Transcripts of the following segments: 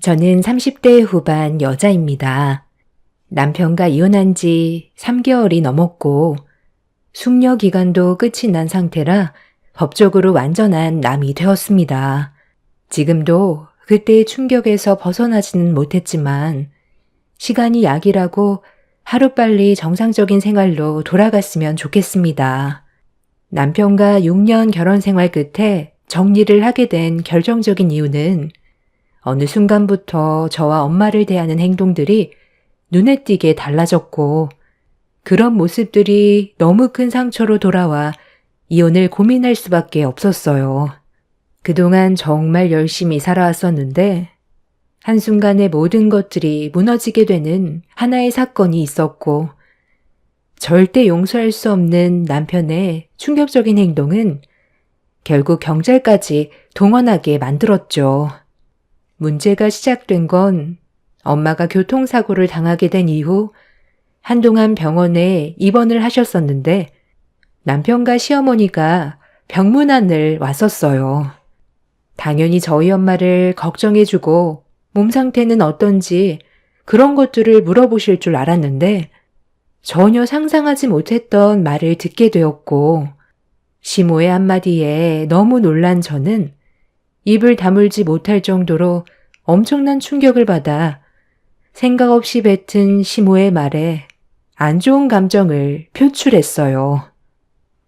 저는 30대 후반 여자입니다. 남편과 이혼한 지 3개월이 넘었고 숙려 기간도 끝이 난 상태라 법적으로 완전한 남이 되었습니다. 지금도 그때의 충격에서 벗어나지는 못했지만 시간이 약이라고 하루빨리 정상적인 생활로 돌아갔으면 좋겠습니다. 남편과 6년 결혼 생활 끝에 정리를 하게 된 결정적인 이유는 어느 순간부터 저와 엄마를 대하는 행동들이 눈에 띄게 달라졌고 그런 모습들이 너무 큰 상처로 돌아와 이혼을 고민할 수밖에 없었어요. 그동안 정말 열심히 살아왔었는데 한순간에 모든 것들이 무너지게 되는 하나의 사건이 있었고 절대 용서할 수 없는 남편의 충격적인 행동은 결국 경찰까지 동원하게 만들었죠. 문제가 시작된 건 엄마가 교통사고를 당하게 된 이후 한동안 병원에 입원을 하셨었는데 남편과 시어머니가 병문안을 왔었어요. 당연히 저희 엄마를 걱정해주고 몸 상태는 어떤지 그런 것들을 물어보실 줄 알았는데 전혀 상상하지 못했던 말을 듣게 되었고 시모의 한마디에 너무 놀란 저는 입을 다물지 못할 정도로 엄청난 충격을 받아 생각 없이 뱉은 시모의 말에 안 좋은 감정을 표출했어요.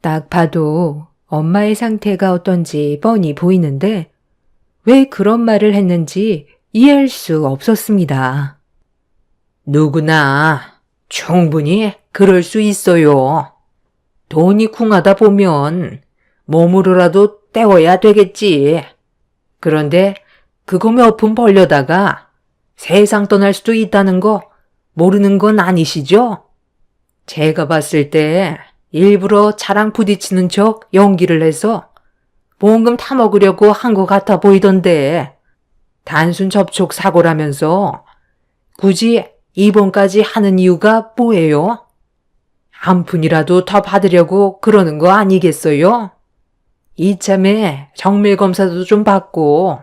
딱 봐도 엄마의 상태가 어떤지 뻔히 보이는데 왜 그런 말을 했는지 이해할 수 없었습니다. 누구나 충분히 그럴 수 있어요. 돈이 궁하다 보면 몸으로라도 때워야 되겠지. 그런데 그거 몇 푼 벌려다가 세상 떠날 수도 있다는 거 모르는 건 아니시죠? 제가 봤을 때 일부러 차랑 부딪히는 척 연기를 해서 보험금 타먹으려고 한 것 같아 보이던데 단순 접촉 사고라면서 굳이 입원까지 하는 이유가 뭐예요? 한 푼이라도 더 받으려고 그러는 거 아니겠어요? 이참에 정밀검사도 좀 받고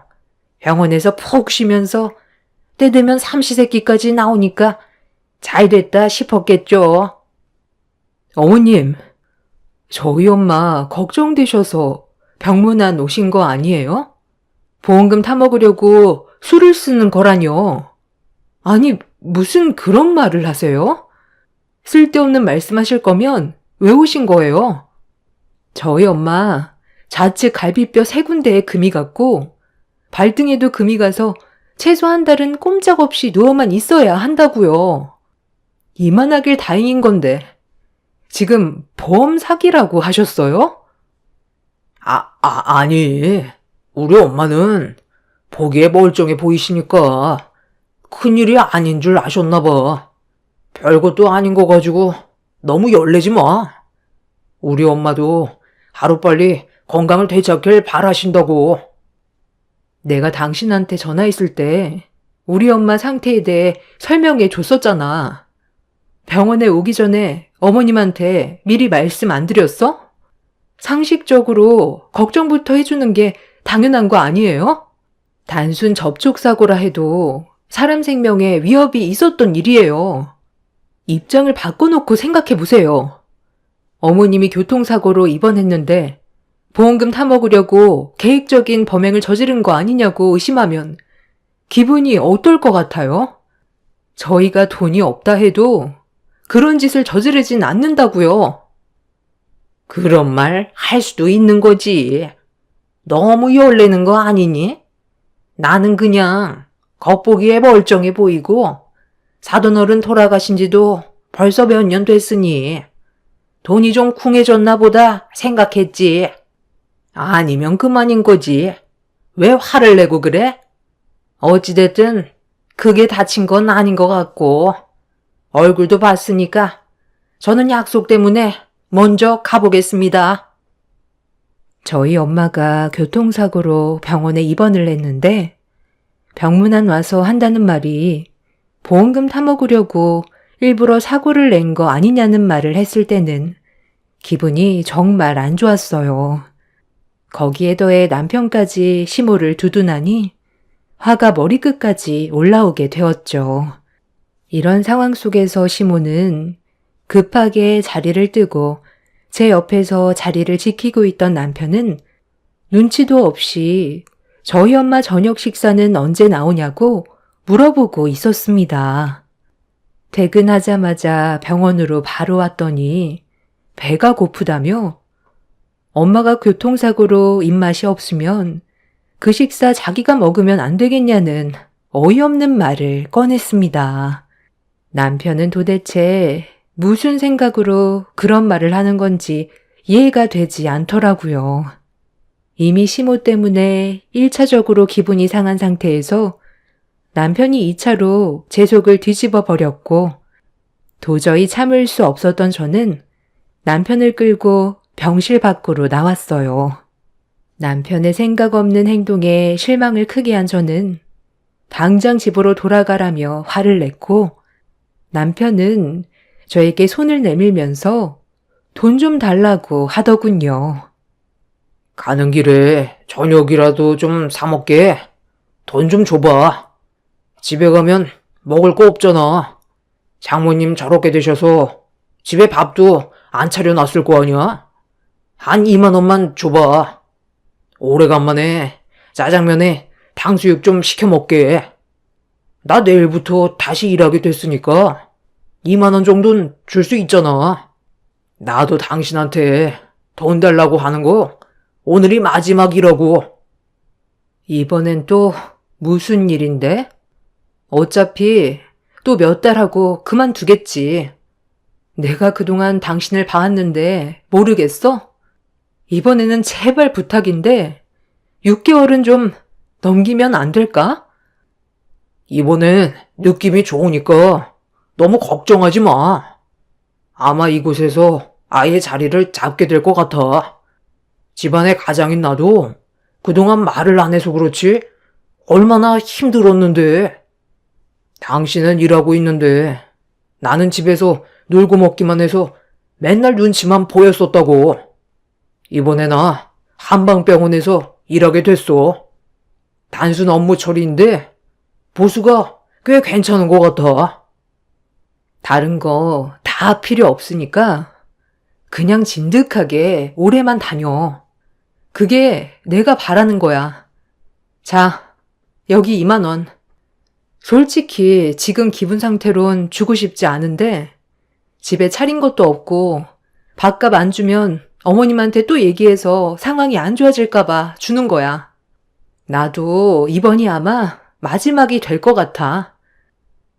병원에서 푹 쉬면서 때 되면 삼시세끼까지 나오니까 잘됐다 싶었겠죠. 어머님, 저희 엄마 걱정되셔서 병문안 오신 거 아니에요? 보험금 타먹으려고 술을 쓰는 거라뇨. 아니, 무슨 그런 말을 하세요? 쓸데없는 말씀하실 거면 왜 오신 거예요? 저희 엄마 좌측 갈비뼈 3군데에 금이 갔고 발등에도 금이 가서 최소 한 달은 꼼짝없이 누워만 있어야 한다고요. 이만하길 다행인 건데 지금 보험 사기라고 하셨어요? 아니. 우리 엄마는 보기에 멀쩡해 보이시니까 큰일이 아닌 줄 아셨나 봐. 별것도 아닌 거 가지고 너무 열내지 마. 우리 엄마도 하루빨리 건강을 되찾길 바라신다고. 내가 당신한테 전화했을 때 우리 엄마 상태에 대해 설명해 줬었잖아. 병원에 오기 전에 어머님한테 미리 말씀 안 드렸어? 상식적으로 걱정부터 해주는 게 당연한 거 아니에요? 단순 접촉사고라 해도 사람 생명에 위협이 있었던 일이에요. 입장을 바꿔놓고 생각해 보세요. 어머님이 교통사고로 입원했는데 보험금 타먹으려고 계획적인 범행을 저지른 거 아니냐고 의심하면 기분이 어떨 것 같아요? 저희가 돈이 없다 해도 그런 짓을 저지르진 않는다고요. 그런 말 할 수도 있는 거지. 너무 열내는 거 아니니? 나는 그냥 겉보기에 멀쩡해 보이고 사돈어른 돌아가신 지도 벌써 몇 년 됐으니 돈이 좀 쿵해졌나 보다 생각했지. 아니면 그만인 거지. 왜 화를 내고 그래? 어찌됐든 크게 다친 건 아닌 것 같고 얼굴도 봤으니까 저는 약속 때문에 먼저 가보겠습니다. 저희 엄마가 교통사고로 병원에 입원을 했는데 병문안 와서 한다는 말이 보험금 타먹으려고 일부러 사고를 낸 거 아니냐는 말을 했을 때는 기분이 정말 안 좋았어요. 거기에 더해 남편까지 시모를 두둔하니 화가 머리끝까지 올라오게 되었죠. 이런 상황 속에서 시모는 급하게 자리를 뜨고 제 옆에서 자리를 지키고 있던 남편은 눈치도 없이 저희 엄마 저녁 식사는 언제 나오냐고 물어보고 있었습니다. 퇴근하자마자 병원으로 바로 왔더니 배가 고프다며 엄마가 교통사고로 입맛이 없으면 그 식사 자기가 먹으면 안 되겠냐는 어이없는 말을 꺼냈습니다. 남편은 도대체 무슨 생각으로 그런 말을 하는 건지 이해가 되지 않더라고요. 이미 시모 때문에 1차적으로 기분이 상한 상태에서 남편이 2차로 제 속을 뒤집어 버렸고 도저히 참을 수 없었던 저는 남편을 끌고 병실 밖으로 나왔어요. 남편의 생각 없는 행동에 실망을 크게 한 저는 당장 집으로 돌아가라며 화를 냈고 남편은 저에게 손을 내밀면서 돈 좀 달라고 하더군요. 가는 길에 저녁이라도 좀 사 먹게. 돈 좀 줘봐. 집에 가면 먹을 거 없잖아. 장모님 저렇게 되셔서 집에 밥도 안 차려놨을 거 아니야? 한 2만 원만 줘봐. 오래간만에 짜장면에 탕수육 좀 시켜 먹게. 나 내일부터 다시 일하게 됐으니까 2만 원 정도는 줄 수 있잖아. 나도 당신한테 돈 달라고 하는 거 오늘이 마지막이라고. 이번엔 또 무슨 일인데? 어차피 또 몇 달 하고 그만두겠지. 내가 그동안 당신을 봐왔는데 모르겠어? 이번에는 제발 부탁인데 6개월은 좀 넘기면 안 될까? 이번엔 느낌이 좋으니까 너무 걱정하지 마. 아마 이곳에서 아예 자리를 잡게 될 것 같아. 집안의 가장인 나도 그동안 말을 안 해서 그렇지 얼마나 힘들었는데. 당신은 일하고 있는데 나는 집에서 놀고 먹기만 해서 맨날 눈치만 보였었다고. 이번에 나 한방병원에서 일하게 됐어. 단순 업무 처리인데 보수가 꽤 괜찮은 것 같아. 다른 거 다 필요 없으니까 그냥 진득하게 오래만 다녀. 그게 내가 바라는 거야. 자, 여기 2만 원. 솔직히 지금 기분 상태론 주고 싶지 않은데 집에 차린 것도 없고 밥값 안 주면 어머님한테 또 얘기해서 상황이 안 좋아질까 봐 주는 거야. 나도 이번이 아마 마지막이 될 것 같아.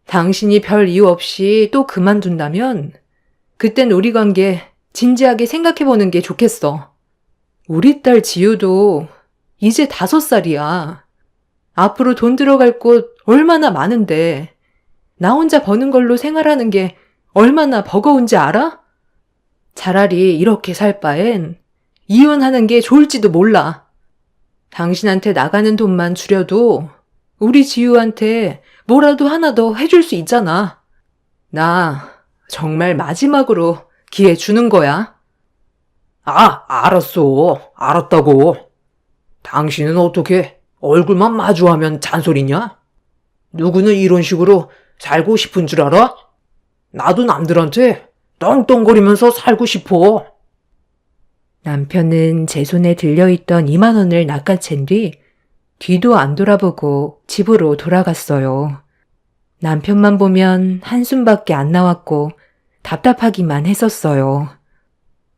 당신이 별 이유 없이 또 그만둔다면 그땐 우리 관계 진지하게 생각해보는 게 좋겠어. 우리 딸 지우도 이제 5살이야. 앞으로 돈 들어갈 곳 얼마나 많은데 나 혼자 버는 걸로 생활하는 게 얼마나 버거운지 알아? 차라리 이렇게 살 바엔 이혼하는 게 좋을지도 몰라. 당신한테 나가는 돈만 줄여도 우리 지우한테 뭐라도 하나 더 해줄 수 있잖아. 나 정말 마지막으로 기회 주는 거야. 알았어. 알았다고. 당신은 어떻게 얼굴만 마주하면 잔소리냐? 누구는 이런 식으로 살고 싶은 줄 알아? 나도 남들한테 떵떵거리면서 살고 싶어. 남편은 제 손에 들려있던 2만 원을 낚아챈 뒤 뒤도 안 돌아보고 집으로 돌아갔어요. 남편만 보면 한숨밖에 안 나왔고 답답하기만 했었어요.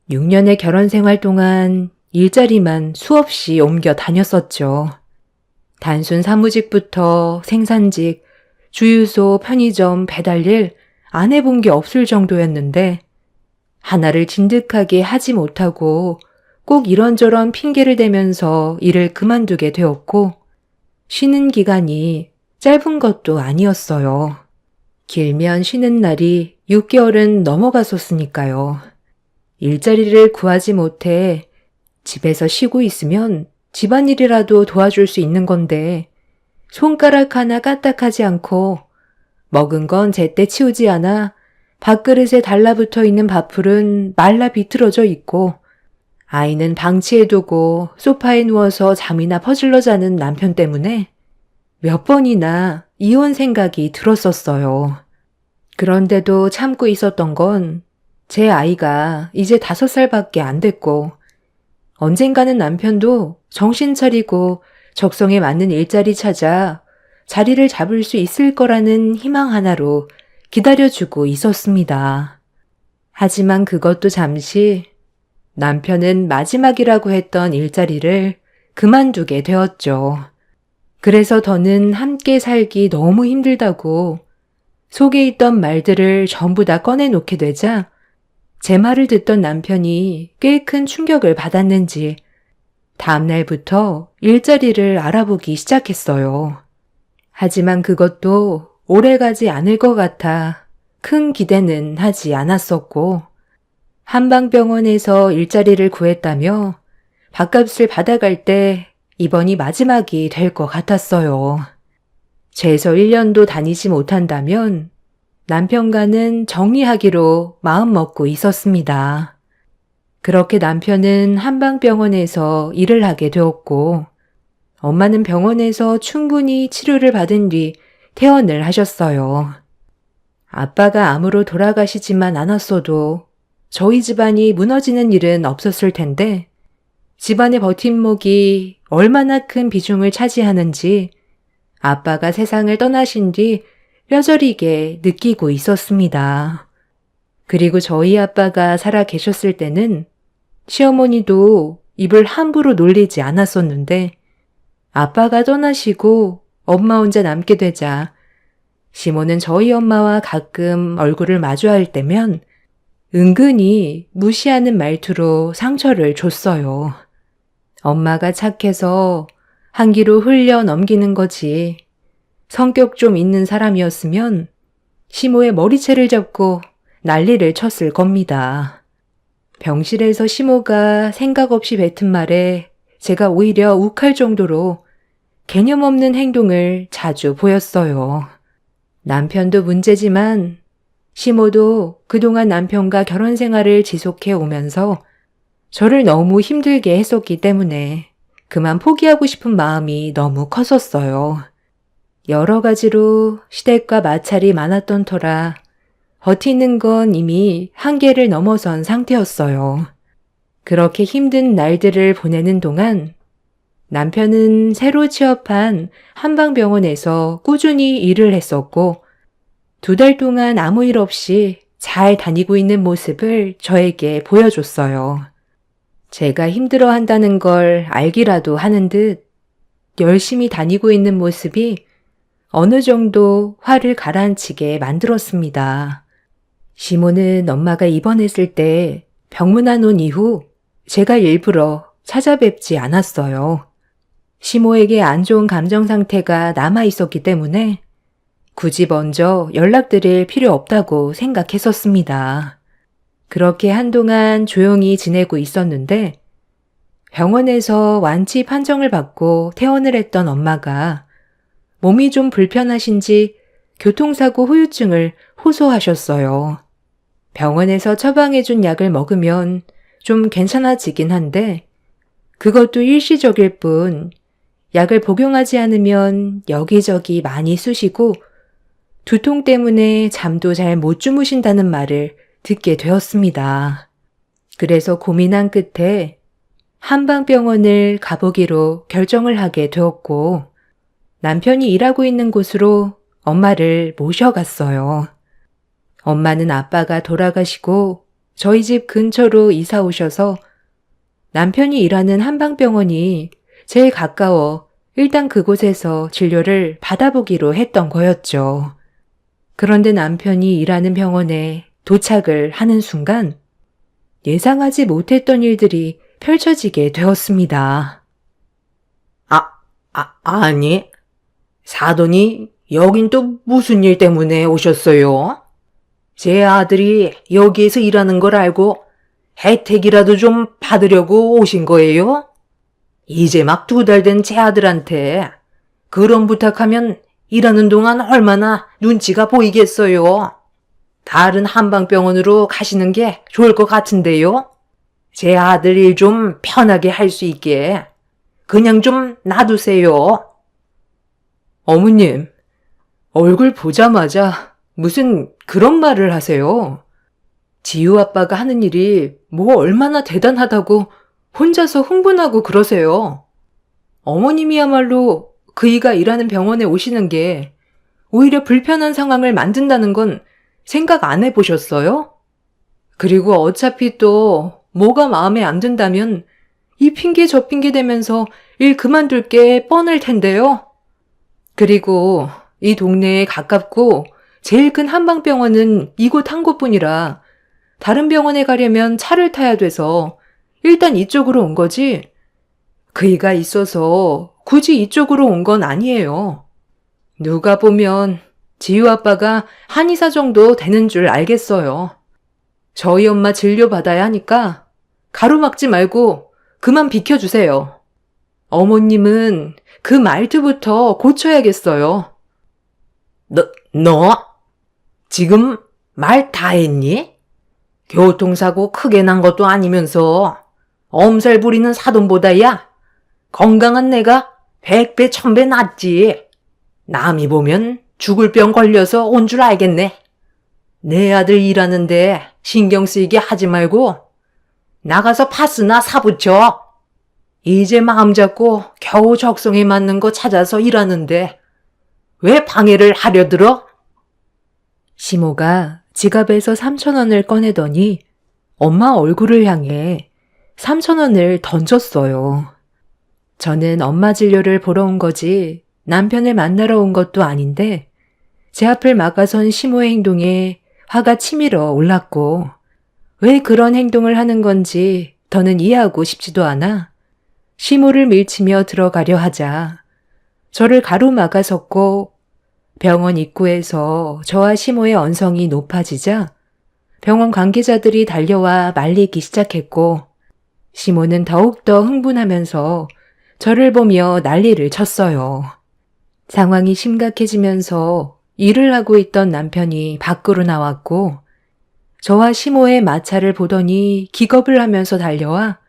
6년의 결혼 생활 동안 일자리만 수없이 옮겨 다녔었죠. 단순 사무직부터 생산직, 주유소, 편의점, 배달일 안 해본 게 없을 정도였는데 하나를 진득하게 하지 못하고 꼭 이런저런 핑계를 대면서 일을 그만두게 되었고 쉬는 기간이 짧은 것도 아니었어요. 길면 쉬는 날이 6개월은 넘어갔었으니까요. 일자리를 구하지 못해 집에서 쉬고 있으면 집안일이라도 도와줄 수 있는 건데 손가락 하나 까딱하지 않고 먹은 건 제때 치우지 않아 밥그릇에 달라붙어 있는 밥풀은 말라 비틀어져 있고 아이는 방치해두고 소파에 누워서 잠이나 퍼질러 자는 남편 때문에 몇 번이나 이혼 생각이 들었었어요. 그런데도 참고 있었던 건 제 아이가 이제 5살밖에 안 됐고 언젠가는 남편도 정신 차리고 적성에 맞는 일자리 찾아 자리를 잡을 수 있을 거라는 희망 하나로 기다려주고 있었습니다. 하지만 그것도 잠시 남편은 마지막이라고 했던 일자리를 그만두게 되었죠. 그래서 더는 함께 살기 너무 힘들다고 속에 있던 말들을 전부 다 꺼내놓게 되자 제 말을 듣던 남편이 꽤 큰 충격을 받았는지 다음 날부터 일자리를 알아보기 시작했어요. 하지만 그것도 오래가지 않을 것 같아 큰 기대는 하지 않았었고 한방병원에서 일자리를 구했다며 밥값을 받아갈 때 이번이 마지막이 될 것 같았어요. 최소 1년도 다니지 못한다면 남편과는 정리하기로 마음먹고 있었습니다. 그렇게 남편은 한방병원에서 일을 하게 되었고 엄마는 병원에서 충분히 치료를 받은 뒤 퇴원을 하셨어요. 아빠가 암으로 돌아가시지만 않았어도 저희 집안이 무너지는 일은 없었을 텐데 집안의 버팀목이 얼마나 큰 비중을 차지하는지 아빠가 세상을 떠나신 뒤 뼈저리게 느끼고 있었습니다. 그리고 저희 아빠가 살아 계셨을 때는 시어머니도 입을 함부로 놀리지 않았었는데 아빠가 떠나시고 엄마 혼자 남게 되자 시모는 저희 엄마와 가끔 얼굴을 마주할 때면 은근히 무시하는 말투로 상처를 줬어요. 엄마가 착해서 한 귀로 흘려 넘기는 거지. 성격 좀 있는 사람이었으면 시모의 머리채를 잡고 난리를 쳤을 겁니다. 병실에서 시모가 생각 없이 뱉은 말에 제가 오히려 욱할 정도로 개념 없는 행동을 자주 보였어요. 남편도 문제지만 시모도 그동안 남편과 결혼 생활을 지속해 오면서 저를 너무 힘들게 했었기 때문에 그만 포기하고 싶은 마음이 너무 컸었어요. 여러 가지로 시댁과 마찰이 많았던 터라 버티는 건 이미 한계를 넘어선 상태였어요. 그렇게 힘든 날들을 보내는 동안 남편은 새로 취업한 한방병원에서 꾸준히 일을 했었고 2달 동안 아무 일 없이 잘 다니고 있는 모습을 저에게 보여줬어요. 제가 힘들어한다는 걸 알기라도 하는 듯 열심히 다니고 있는 모습이 어느 정도 화를 가라앉히게 만들었습니다. 시모는 엄마가 입원했을 때 병문안 온 이후 제가 일부러 찾아뵙지 않았어요. 시모에게 안 좋은 감정 상태가 남아 있었기 때문에 굳이 먼저 연락드릴 필요 없다고 생각했었습니다. 그렇게 한동안 조용히 지내고 있었는데 병원에서 완치 판정을 받고 퇴원을 했던 엄마가 몸이 좀 불편하신지 교통사고 후유증을 호소하셨어요. 병원에서 처방해준 약을 먹으면 좀 괜찮아지긴 한데 그것도 일시적일 뿐 약을 복용하지 않으면 여기저기 많이 쑤시고 두통 때문에 잠도 잘 못 주무신다는 말을 듣게 되었습니다. 그래서 고민한 끝에 한방병원을 가보기로 결정을 하게 되었고 남편이 일하고 있는 곳으로 엄마를 모셔갔어요. 엄마는 아빠가 돌아가시고 저희 집 근처로 이사 오셔서 남편이 일하는 한방병원이 제일 가까워 일단 그곳에서 진료를 받아보기로 했던 거였죠. 그런데 남편이 일하는 병원에 도착을 하는 순간 예상하지 못했던 일들이 펼쳐지게 되었습니다. 아니, 사돈이 여긴 또 무슨 일 때문에 오셨어요? 제 아들이 여기에서 일하는 걸 알고 혜택이라도 좀 받으려고 오신 거예요? 이제 막 2달 된 제 아들한테 그런 부탁하면 일하는 동안 얼마나 눈치가 보이겠어요? 다른 한방병원으로 가시는 게 좋을 것 같은데요? 제 아들 일 좀 편하게 할 수 있게 그냥 좀 놔두세요. 어머님, 얼굴 보자마자 무슨 그런 말을 하세요? 지우 아빠가 하는 일이 뭐 얼마나 대단하다고 혼자서 흥분하고 그러세요. 어머님이야말로 그이가 일하는 병원에 오시는 게 오히려 불편한 상황을 만든다는 건 생각 안 해보셨어요? 그리고 어차피 또 뭐가 마음에 안 든다면 이 핑계 저 핑계 대면서 일 그만둘 게 뻔할 텐데요. 그리고 이 동네에 가깝고 제일 큰 한방병원은 이곳 한 곳뿐이라 다른 병원에 가려면 차를 타야 돼서 일단 이쪽으로 온 거지. 그이가 있어서 굳이 이쪽으로 온 건 아니에요. 누가 보면 지유 아빠가 한의사 정도 되는 줄 알겠어요. 저희 엄마 진료받아야 하니까 가로막지 말고 그만 비켜주세요. 어머님은 그 말투부터 고쳐야겠어요. 너? 지금 말 다 했니? 교통사고 크게 난 것도 아니면서 엄살 부리는 사돈보다야 건강한 내가 100배 1000배 낫지. 남이 보면 죽을 병 걸려서 온 줄 알겠네. 내 아들 일하는데 신경 쓰이게 하지 말고 나가서 파스나 사붙여. 이제 마음 잡고 겨우 적성에 맞는 거 찾아서 일하는데 왜 방해를 하려 들어? 시모가 지갑에서 3,000원을 꺼내더니 엄마 얼굴을 향해 3,000원을 던졌어요. 저는 엄마 진료를 보러 온 거지 남편을 만나러 온 것도 아닌데 제 앞을 막아선 시모의 행동에 화가 치밀어 올랐고 왜 그런 행동을 하는 건지 더는 이해하고 싶지도 않아 시모를 밀치며 들어가려 하자 저를 가로막아섰고 병원 입구에서 저와 시모의 언성이 높아지자 병원 관계자들이 달려와 말리기 시작했고 시모는 더욱더 흥분하면서 저를 보며 난리를 쳤어요. 상황이 심각해지면서 일을 하고 있던 남편이 밖으로 나왔고 저와 시모의 마찰을 보더니 기겁을 하면서 달려와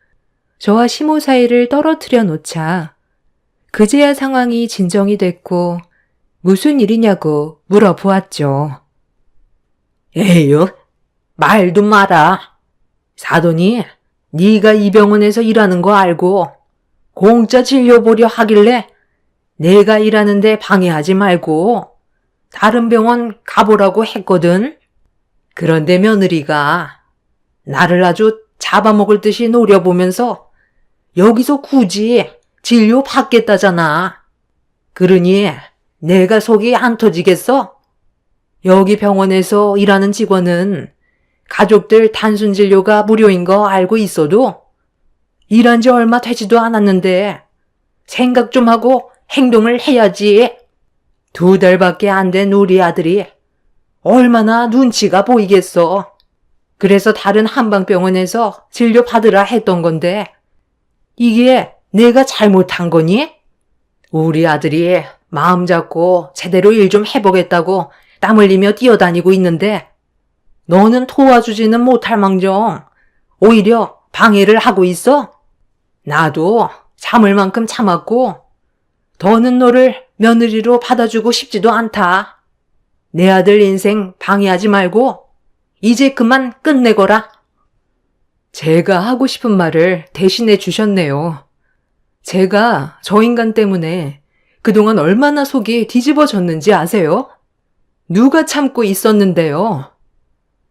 저와 시모 사이를 떨어뜨려 놓자 그제야 상황이 진정이 됐고 무슨 일이냐고 물어보았죠. 에휴, 말도 마라. 사돈이 네가 이 병원에서 일하는 거 알고 공짜 진료 보려 하길래 내가 일하는데 방해하지 말고 다른 병원 가보라고 했거든. 그런데 며느리가 나를 아주 잡아먹을 듯이 노려보면서 여기서 굳이 진료 받겠다잖아. 그러니 내가 속이 안 터지겠어? 여기 병원에서 일하는 직원은 가족들 단순 진료가 무료인 거 알고 있어도 일한 지 얼마 되지도 않았는데 생각 좀 하고 행동을 해야지. 2달밖에 안 된 우리 아들이 얼마나 눈치가 보이겠어. 그래서 다른 한방병원에서 진료 받으라 했던 건데 이게 내가 잘못한 거니? 우리 아들이 마음 잡고 제대로 일 좀 해보겠다고 땀 흘리며 뛰어다니고 있는데 너는 도와주지는 못할 망정 오히려 방해를 하고 있어? 나도 참을 만큼 참았고 더는 너를 며느리로 받아주고 싶지도 않다. 내 아들 인생 방해하지 말고 이제 그만 끝내거라. 제가 하고 싶은 말을 대신해 주셨네요. 제가 저 인간 때문에 그동안 얼마나 속이 뒤집어졌는지 아세요? 누가 참고 있었는데요.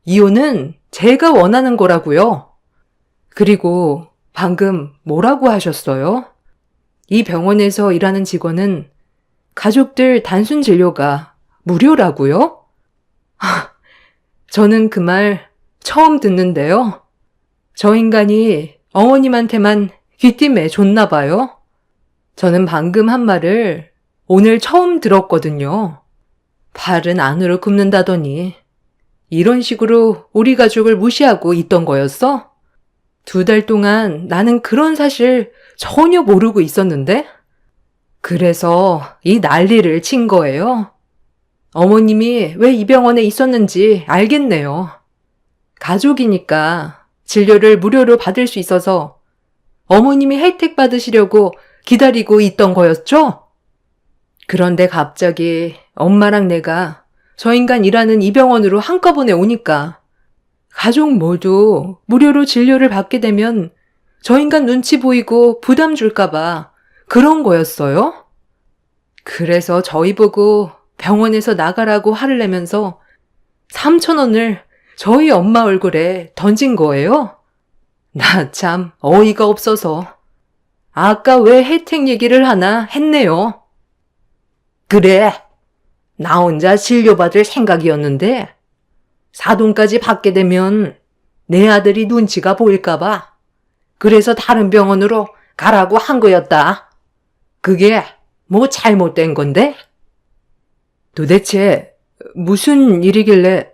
이혼은 제가 원하는 거라고요. 그리고 방금 뭐라고 하셨어요? 이 병원에서 일하는 직원은 가족들 단순 진료가 무료라고요? 저는 그 말 처음 듣는데요. 저 인간이 어머님한테만 귀띔해 줬나 봐요. 저는 방금 한 말을 오늘 처음 들었거든요. 팔은 안으로 굽는다더니 이런 식으로 우리 가족을 무시하고 있던 거였어? 2달 동안 나는 그런 사실 전혀 모르고 있었는데? 그래서 이 난리를 친 거예요. 어머님이 왜 이 병원에 있었는지 알겠네요. 가족이니까 진료를 무료로 받을 수 있어서 어머님이 혜택 받으시려고 기다리고 있던 거였죠? 그런데 갑자기 엄마랑 내가 저 인간 일하는 이 병원으로 한꺼번에 오니까 가족 모두 무료로 진료를 받게 되면 저 인간 눈치 보이고 부담 줄까봐 그런 거였어요? 그래서 저희 보고 병원에서 나가라고 화를 내면서 3,000원을 저희 엄마 얼굴에 던진 거예요? 나 참 어이가 없어서 아까 왜 혜택 얘기를 하나 했네요. 그래. 나 혼자 진료받을 생각이었는데 사돈까지 받게 되면 내 아들이 눈치가 보일까봐 그래서 다른 병원으로 가라고 한 거였다. 그게 뭐 잘못된 건데? 도대체 무슨 일이길래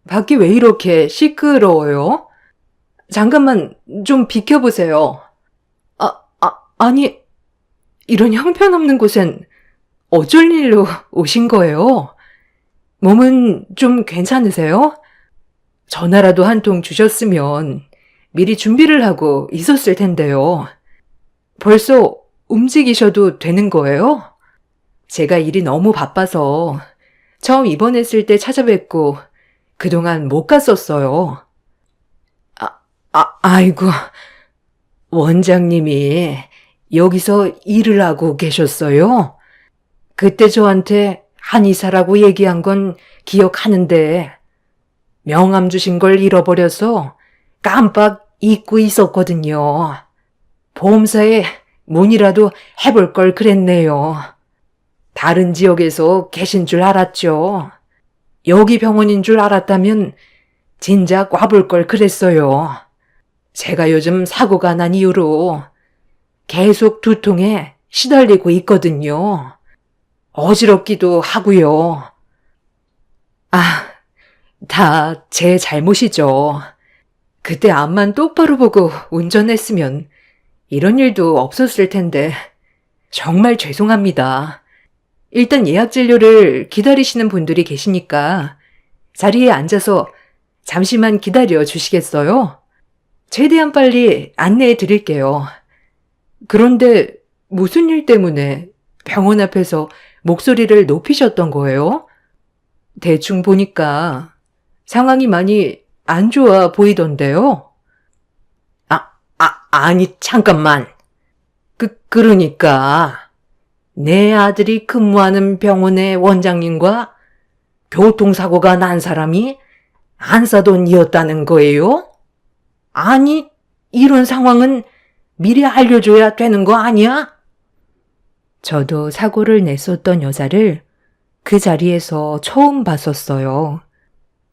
밖이 왜 이렇게 시끄러워요? 잠깐만 좀 비켜보세요. 아니, 이런 형편없는 곳엔 어쩔 일로 오신 거예요? 몸은 좀 괜찮으세요? 전화라도 한 통 주셨으면 미리 준비를 하고 있었을 텐데요. 벌써 움직이셔도 되는 거예요? 제가 일이 너무 바빠서 처음 입원했을 때 찾아뵙고 그동안 못 갔었어요. 아이고, 원장님이 여기서 일을 하고 계셨어요? 그때 저한테 한의사라고 얘기한 건 기억하는데 명함 주신 걸 잃어버려서 깜빡 잊고 있었거든요. 보험사에 문의라도 해볼 걸 그랬네요. 다른 지역에서 계신 줄 알았죠. 여기 병원인 줄 알았다면 진작 와볼 걸 그랬어요. 제가 요즘 사고가 난 이후로 계속 두통에 시달리고 있거든요. 어지럽기도 하고요. 다 제 잘못이죠. 그때 앞만 똑바로 보고 운전했으면 이런 일도 없었을 텐데 정말 죄송합니다. 일단 예약 진료를 기다리시는 분들이 계시니까 자리에 앉아서 잠시만 기다려 주시겠어요? 최대한 빨리 안내해 드릴게요. 그런데 무슨 일 때문에 병원 앞에서 목소리를 높이셨던 거예요? 대충 보니까 상황이 많이 안 좋아 보이던데요? 아니, 잠깐만. 그러니까 내 아들이 근무하는 병원의 원장님과 교통사고가 난 사람이 안사돈이었다는 거예요? 아니, 이런 상황은 미리 알려줘야 되는 거 아니야? 저도 사고를 냈었던 여자를 그 자리에서 처음 봤었어요.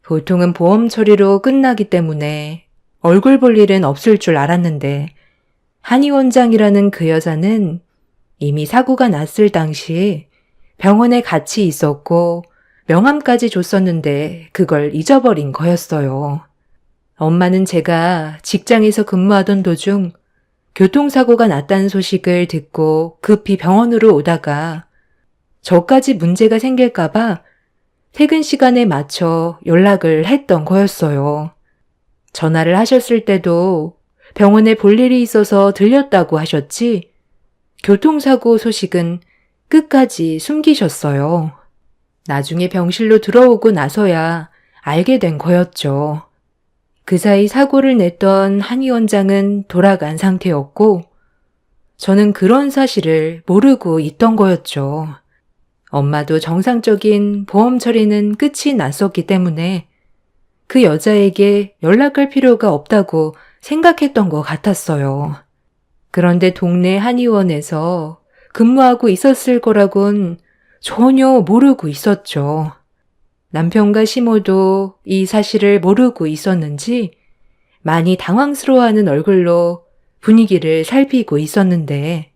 보통은 보험 처리로 끝나기 때문에 얼굴 볼 일은 없을 줄 알았는데 한의 원장이라는 그 여자는 이미 사고가 났을 당시 병원에 같이 있었고 명함까지 줬었는데 그걸 잊어버린 거였어요. 엄마는 제가 직장에서 근무하던 도중 교통사고가 났다는 소식을 듣고 급히 병원으로 오다가 저까지 문제가 생길까봐 퇴근 시간에 맞춰 연락을 했던 거였어요. 전화를 하셨을 때도 병원에 볼 일이 있어서 들렸다고 하셨지 교통사고 소식은 끝까지 숨기셨어요. 나중에 병실로 들어오고 나서야 알게 된 거였죠. 그 사이 사고를 냈던 한의 원장은 돌아간 상태였고 저는 그런 사실을 모르고 있던 거였죠. 엄마도 정상적인 보험 처리는 끝이 났었기 때문에 그 여자에게 연락할 필요가 없다고 생각했던 것 같았어요. 그런데 동네 한의원에서 근무하고 있었을 거라곤 전혀 모르고 있었죠. 남편과 시모도 이 사실을 모르고 있었는지 많이 당황스러워하는 얼굴로 분위기를 살피고 있었는데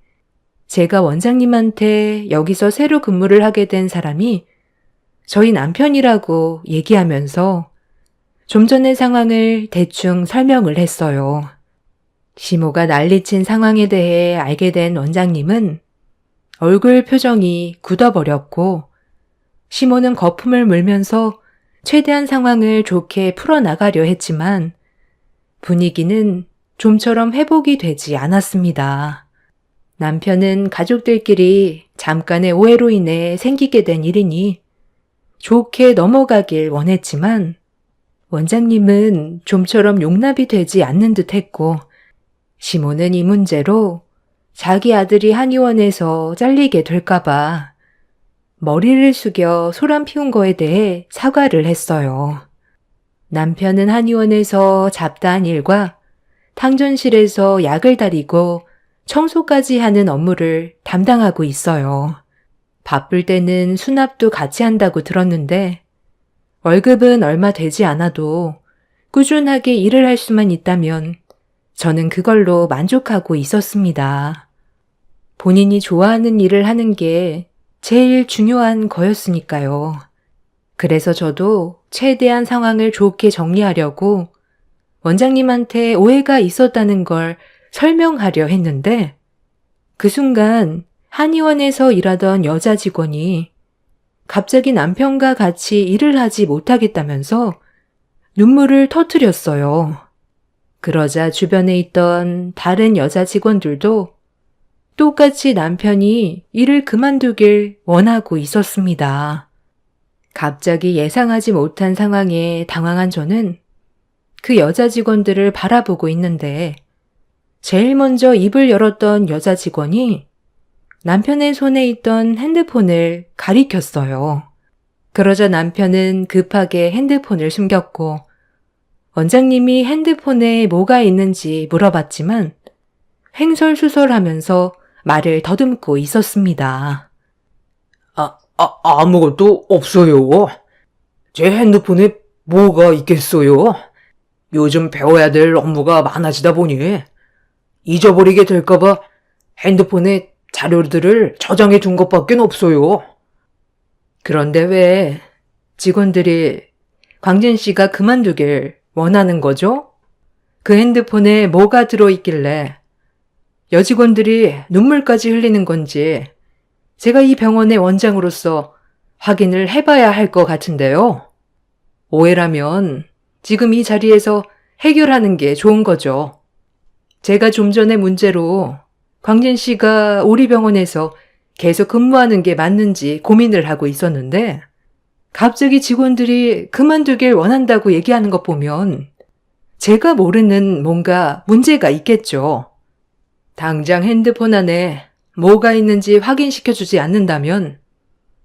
제가 원장님한테 여기서 새로 근무를 하게 된 사람이 저희 남편이라고 얘기하면서 좀 전의 상황을 대충 설명을 했어요. 시모가 난리친 상황에 대해 알게 된 원장님은 얼굴 표정이 굳어버렸고 시모는 거품을 물면서 최대한 상황을 좋게 풀어나가려 했지만 분위기는 좀처럼 회복이 되지 않았습니다. 남편은 가족들끼리 잠깐의 오해로 인해 생기게 된 일이니 좋게 넘어가길 원했지만 원장님은 좀처럼 용납이 되지 않는 듯 했고 시모는 이 문제로 자기 아들이 한의원에서 잘리게 될까봐 머리를 숙여 소란 피운 거에 대해 사과를 했어요. 남편은 한의원에서 잡다한 일과 탕전실에서 약을 다리고 청소까지 하는 업무를 담당하고 있어요. 바쁠 때는 수납도 같이 한다고 들었는데 월급은 얼마 되지 않아도 꾸준하게 일을 할 수만 있다면 저는 그걸로 만족하고 있었습니다. 본인이 좋아하는 일을 하는 게 제일 중요한 거였으니까요. 그래서 저도 최대한 상황을 좋게 정리하려고 원장님한테 오해가 있었다는 걸 설명하려 했는데 그 순간 한의원에서 일하던 여자 직원이 갑자기 남편과 같이 일을 하지 못하겠다면서 눈물을 터뜨렸어요. 그러자 주변에 있던 다른 여자 직원들도 똑같이 남편이 일을 그만두길 원하고 있었습니다. 갑자기 예상하지 못한 상황에 당황한 저는 그 여자 직원들을 바라보고 있는데 제일 먼저 입을 열었던 여자 직원이 남편의 손에 있던 핸드폰을 가리켰어요. 그러자 남편은 급하게 핸드폰을 숨겼고 원장님이 핸드폰에 뭐가 있는지 물어봤지만 횡설수설하면서 말을 더듬고 있었습니다. 아무것도 없어요. 제 핸드폰에 뭐가 있겠어요? 요즘 배워야 될 업무가 많아지다 보니 잊어버리게 될까봐 핸드폰에 자료들을 저장해 둔 것밖에 없어요. 그런데 왜 직원들이 광진 씨가 그만두길 원하는 거죠? 그 핸드폰에 뭐가 들어있길래 여직원들이 눈물까지 흘리는 건지 제가 이 병원의 원장으로서 확인을 해봐야 할 것 같은데요. 오해라면 지금 이 자리에서 해결하는 게 좋은 거죠. 제가 좀 전에 문제로 광진 씨가 우리 병원에서 계속 근무하는 게 맞는지 고민을 하고 있었는데 갑자기 직원들이 그만두길 원한다고 얘기하는 것 보면 제가 모르는 뭔가 문제가 있겠죠. 당장 핸드폰 안에 뭐가 있는지 확인시켜주지 않는다면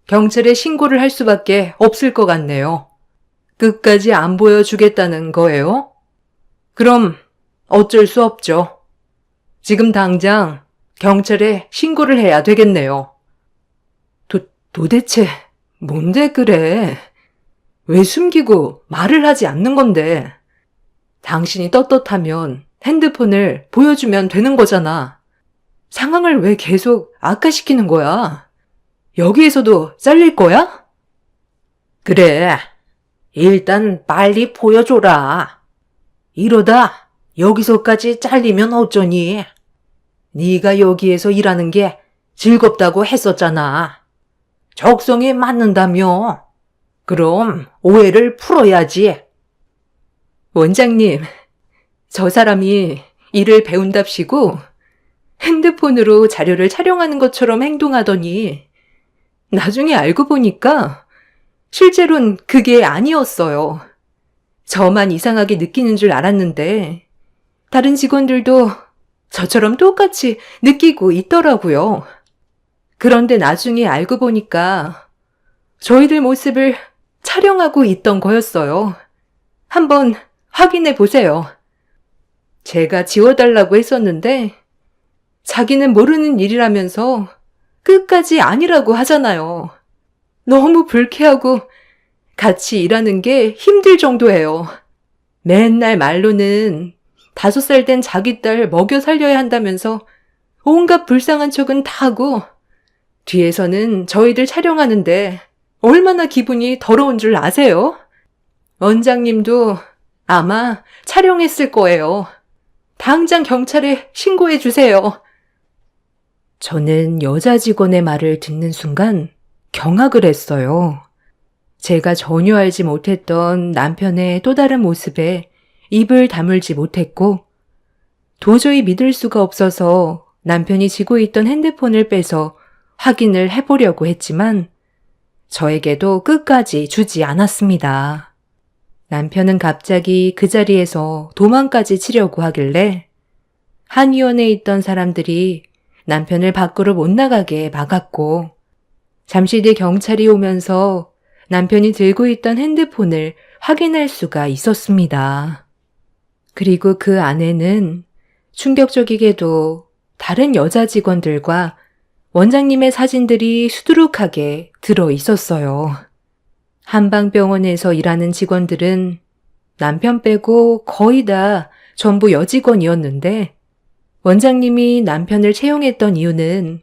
경찰에 신고를 할 수밖에 없을 것 같네요. 끝까지 안 보여주겠다는 거예요? 그럼 어쩔 수 없죠. 지금 당장 경찰에 신고를 해야 되겠네요. 도대체 뭔데 그래? 왜 숨기고 말을 하지 않는 건데? 당신이 떳떳하면 핸드폰을 보여주면 되는 거잖아. 상황을 왜 계속 악화시키는 거야? 여기에서도 잘릴 거야? 그래, 일단 빨리 보여줘라. 이러다 여기서까지 잘리면 어쩌니? 네가 여기에서 일하는 게 즐겁다고 했었잖아. 적성에 맞는다며. 그럼 오해를 풀어야지. 원장님, 저 사람이 일을 배운답시고 핸드폰으로 자료를 촬영하는 것처럼 행동하더니 나중에 알고 보니까 실제로는 그게 아니었어요. 저만 이상하게 느끼는 줄 알았는데 다른 직원들도 저처럼 똑같이 느끼고 있더라고요. 그런데 나중에 알고 보니까 저희들 모습을 촬영하고 있던 거였어요. 한번 확인해 보세요. 제가 지워달라고 했었는데 자기는 모르는 일이라면서 끝까지 아니라고 하잖아요. 너무 불쾌하고 같이 일하는 게 힘들 정도예요. 맨날 말로는 5살 된 자기 딸 먹여 살려야 한다면서 온갖 불쌍한 척은 다 하고 뒤에서는 저희들 촬영하는데 얼마나 기분이 더러운 줄 아세요? 원장님도 아마 촬영했을 거예요. 당장 경찰에 신고해 주세요. 저는 여자 직원의 말을 듣는 순간 경악을 했어요. 제가 전혀 알지 못했던 남편의 또 다른 모습에 입을 다물지 못했고 도저히 믿을 수가 없어서 남편이 쥐고 있던 핸드폰을 빼서 확인을 해보려고 했지만 저에게도 끝까지 주지 않았습니다. 남편은 갑자기 그 자리에서 도망까지 치려고 하길래 한의원에 있던 사람들이 남편을 밖으로 못 나가게 막았고 잠시 뒤 경찰이 오면서 남편이 들고 있던 핸드폰을 확인할 수가 있었습니다. 그리고 그 안에는 충격적이게도 다른 여자 직원들과 원장님의 사진들이 수두룩하게 들어 있었어요. 한방병원에서 일하는 직원들은 남편 빼고 거의 다 전부 여직원이었는데 원장님이 남편을 채용했던 이유는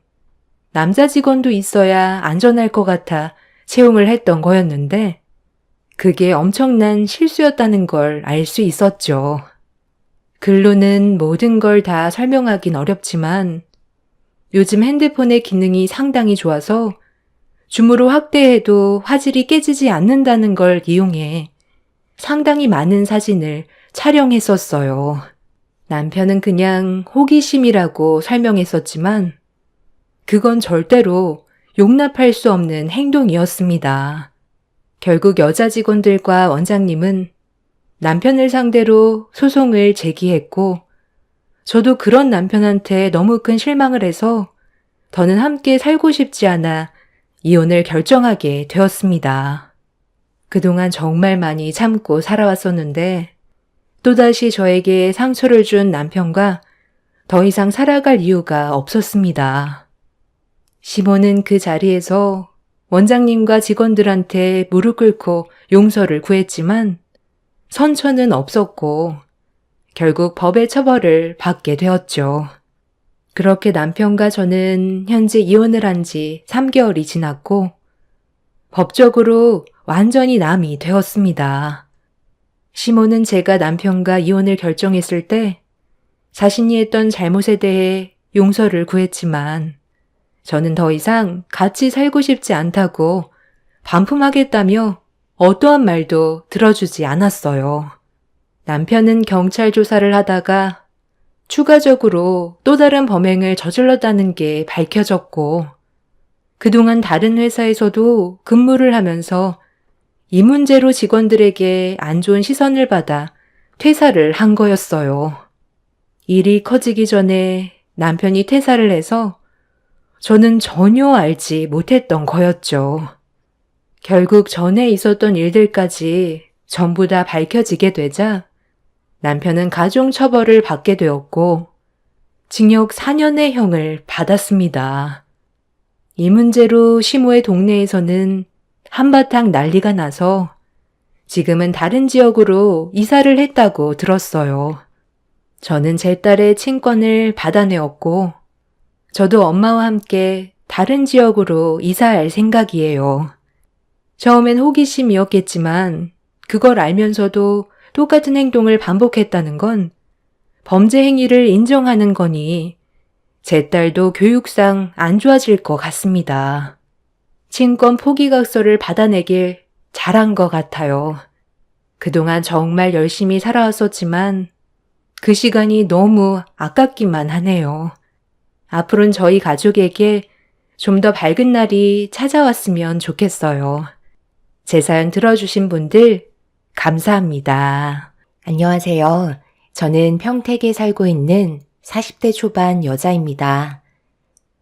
남자 직원도 있어야 안전할 것 같아 채용을 했던 거였는데 그게 엄청난 실수였다는 걸 알 수 있었죠. 글로는 모든 걸 다 설명하긴 어렵지만 요즘 핸드폰의 기능이 상당히 좋아서 줌으로 확대해도 화질이 깨지지 않는다는 걸 이용해 상당히 많은 사진을 촬영했었어요. 남편은 그냥 호기심이라고 설명했었지만 그건 절대로 용납할 수 없는 행동이었습니다. 결국 여자 직원들과 원장님은 남편을 상대로 소송을 제기했고 저도 그런 남편한테 너무 큰 실망을 해서 더는 함께 살고 싶지 않아 이혼을 결정하게 되었습니다. 그동안 정말 많이 참고 살아왔었는데 또다시 저에게 상처를 준 남편과 더 이상 살아갈 이유가 없었습니다. 시모는 그 자리에서 원장님과 직원들한테 무릎 꿇고 용서를 구했지만 선처는 없었고 결국 법의 처벌을 받게 되었죠. 그렇게 남편과 저는 현재 이혼을 한 지 3개월이 지났고 법적으로 완전히 남이 되었습니다. 시모는 제가 남편과 이혼을 결정했을 때 자신이 했던 잘못에 대해 용서를 구했지만 저는 더 이상 같이 살고 싶지 않다고 반품하겠다며 어떠한 말도 들어주지 않았어요. 남편은 경찰 조사를 하다가 추가적으로 또 다른 범행을 저질렀다는 게 밝혀졌고 그동안 다른 회사에서도 근무를 하면서 이 문제로 직원들에게 안 좋은 시선을 받아 퇴사를 한 거였어요. 일이 커지기 전에 남편이 퇴사를 해서 저는 전혀 알지 못했던 거였죠. 결국 전에 있었던 일들까지 전부 다 밝혀지게 되자 남편은 가중처벌을 받게 되었고 징역 4년의 형을 받았습니다. 이 문제로 시모의 동네에서는 한바탕 난리가 나서 지금은 다른 지역으로 이사를 했다고 들었어요. 저는 제 딸의 친권을 받아내었고 저도 엄마와 함께 다른 지역으로 이사할 생각이에요. 처음엔 호기심이었겠지만 그걸 알면서도 똑같은 행동을 반복했다는 건 범죄 행위를 인정하는 거니 제 딸도 교육상 안 좋아질 것 같습니다. 친권 포기각서를 받아내길 잘한 것 같아요. 그동안 정말 열심히 살아왔었지만 그 시간이 너무 아깝기만 하네요. 앞으로는 저희 가족에게 좀 더 밝은 날이 찾아왔으면 좋겠어요. 제 사연 들어주신 분들 감사합니다. 안녕하세요. 저는 평택에 살고 있는 40대 초반 여자입니다.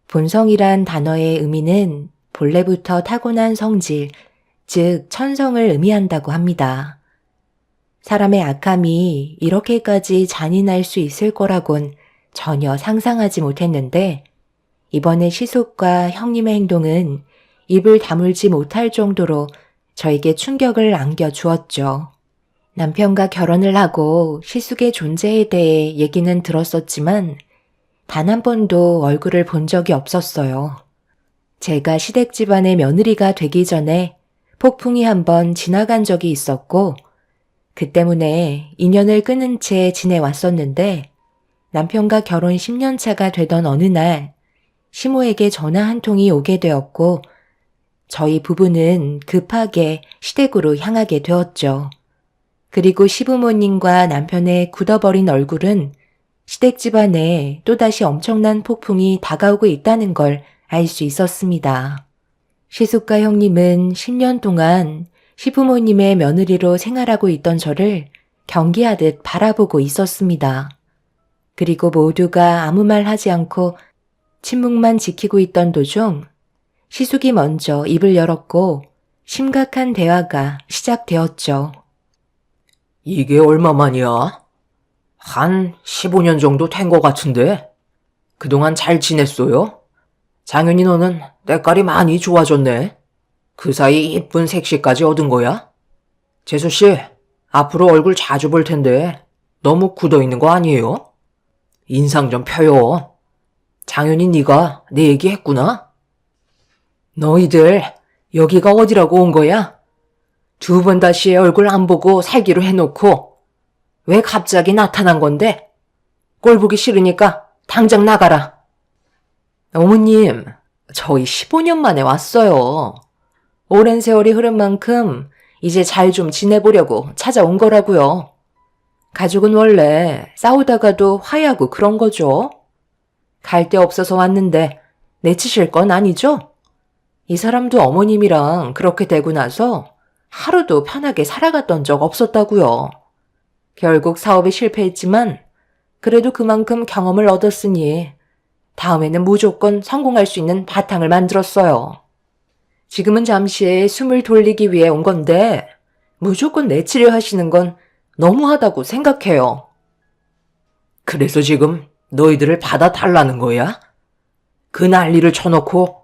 본성이란 단어의 의미는 본래부터 타고난 성질, 즉 천성을 의미한다고 합니다. 사람의 악함이 이렇게까지 잔인할 수 있을 거라곤 전혀 상상하지 못했는데 이번에 시숙과 형님의 행동은 입을 다물지 못할 정도로 저에게 충격을 안겨주었죠. 남편과 결혼을 하고 시숙의 존재에 대해 얘기는 들었었지만 단 한 번도 얼굴을 본 적이 없었어요. 제가 시댁 집안의 며느리가 되기 전에 폭풍이 한 번 지나간 적이 있었고 그 때문에 인연을 끊은 채 지내왔었는데 남편과 결혼 10년 차가 되던 어느 날 시모에게 전화 한 통이 오게 되었고 저희 부부는 급하게 시댁으로 향하게 되었죠. 그리고 시부모님과 남편의 굳어버린 얼굴은 시댁 집안에 또다시 엄청난 폭풍이 다가오고 있다는 걸 알 수 있었습니다. 시숙과 형님은 10년 동안 시부모님의 며느리로 생활하고 있던 저를 경계하듯 바라보고 있었습니다. 그리고 모두가 아무 말 하지 않고 침묵만 지키고 있던 도중 시숙이 먼저 입을 열었고 심각한 대화가 시작되었죠. 이게 얼마만이야? 한 15년 정도 된 것 같은데? 그동안 잘 지냈어요? 장윤이 너는 때깔이 많이 좋아졌네. 그 사이 이쁜 색시까지 얻은 거야? 재수씨, 앞으로 얼굴 자주 볼 텐데 너무 굳어있는 거 아니에요? 인상 좀 펴요. 장윤이 네가 내 얘기 했구나? 너희들 여기가 어디라고 온 거야? 2번 다시 얼굴 안 보고 살기로 해놓고 왜 갑자기 나타난 건데? 꼴 보기 싫으니까 당장 나가라. 어머님, 저희 15년 만에 왔어요. 오랜 세월이 흐른 만큼 이제 잘 좀 지내보려고 찾아온 거라고요. 가족은 원래 싸우다가도 화해하고 그런 거죠. 갈 데 없어서 왔는데 내치실 건 아니죠? 이 사람도 어머님이랑 그렇게 되고 나서 하루도 편하게 살아갔던 적 없었다고요. 결국 사업이 실패했지만 그래도 그만큼 경험을 얻었으니 다음에는 무조건 성공할 수 있는 바탕을 만들었어요. 지금은 잠시 숨을 돌리기 위해 온 건데 무조건 내치려 하시는 건 너무하다고 생각해요. 그래서 지금 너희들을 받아달라는 거야? 그 난리를 쳐놓고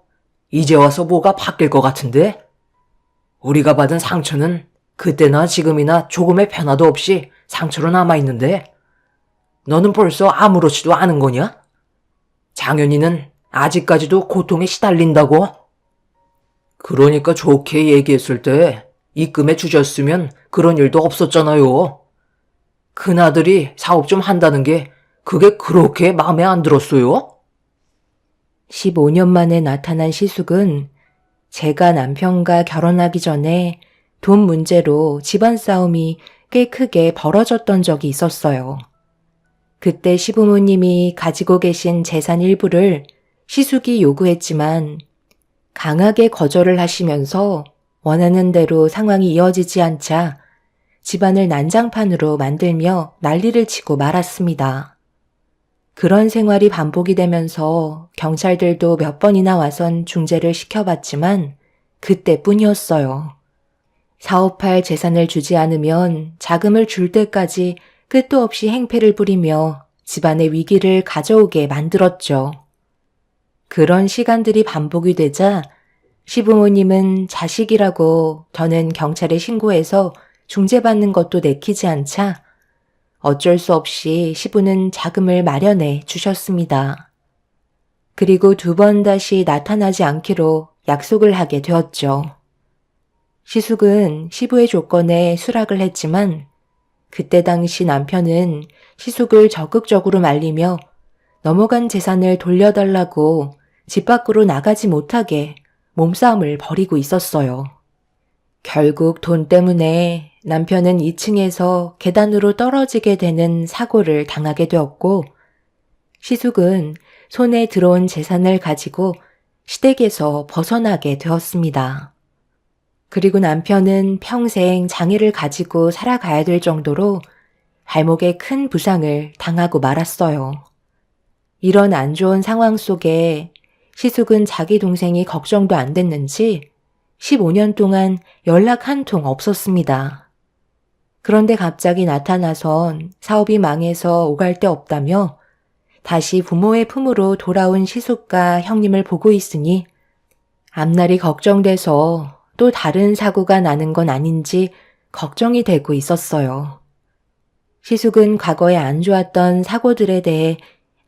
이제 와서 뭐가 바뀔 것 같은데? 우리가 받은 상처는 그때나 지금이나 조금의 변화도 없이 상처로 남아있는데 너는 벌써 아무렇지도 않은 거냐? 장현이는 아직까지도 고통에 시달린다고? 그러니까 좋게 얘기했을 때 입금해 주셨으면 그런 일도 없었잖아요. 큰아들이 사업 좀 한다는 게 그게 그렇게 마음에 안 들었어요? 15년 만에 나타난 시숙은 제가 남편과 결혼하기 전에 돈 문제로 집안 싸움이 꽤 크게 벌어졌던 적이 있었어요. 그때 시부모님이 가지고 계신 재산 일부를 시숙이 요구했지만 강하게 거절을 하시면서 원하는 대로 상황이 이어지지 않자 집안을 난장판으로 만들며 난리를 치고 말았습니다. 그런 생활이 반복이 되면서 경찰들도 몇 번이나 와선 중재를 시켜봤지만 그때뿐이었어요. 사업할 재산을 주지 않으면 자금을 줄 때까지 끝도 없이 행패를 부리며 집안의 위기를 가져오게 만들었죠. 그런 시간들이 반복이 되자 시부모님은 자식이라고 더는 경찰에 신고해서 중재받는 것도 내키지 않자 어쩔 수 없이 시부는 자금을 마련해 주셨습니다. 그리고 2번 다시 나타나지 않기로 약속을 하게 되었죠. 시숙은 시부의 조건에 수락을 했지만 그때 당시 남편은 시숙을 적극적으로 말리며 넘어간 재산을 돌려달라고 집 밖으로 나가지 못하게 몸싸움을 벌이고 있었어요. 결국 돈 때문에 남편은 2층에서 계단으로 떨어지게 되는 사고를 당하게 되었고 시숙은 손에 들어온 재산을 가지고 시댁에서 벗어나게 되었습니다. 그리고 남편은 평생 장애를 가지고 살아가야 될 정도로 발목에 큰 부상을 당하고 말았어요. 이런 안 좋은 상황 속에 시숙은 자기 동생이 걱정도 안 됐는지 15년 동안 연락 한 통 없었습니다. 그런데 갑자기 나타나선 사업이 망해서 오갈 데 없다며 다시 부모의 품으로 돌아온 시숙과 형님을 보고 있으니 앞날이 걱정돼서 또 다른 사고가 나는 건 아닌지 걱정이 되고 있었어요. 시숙은 과거에 안 좋았던 사고들에 대해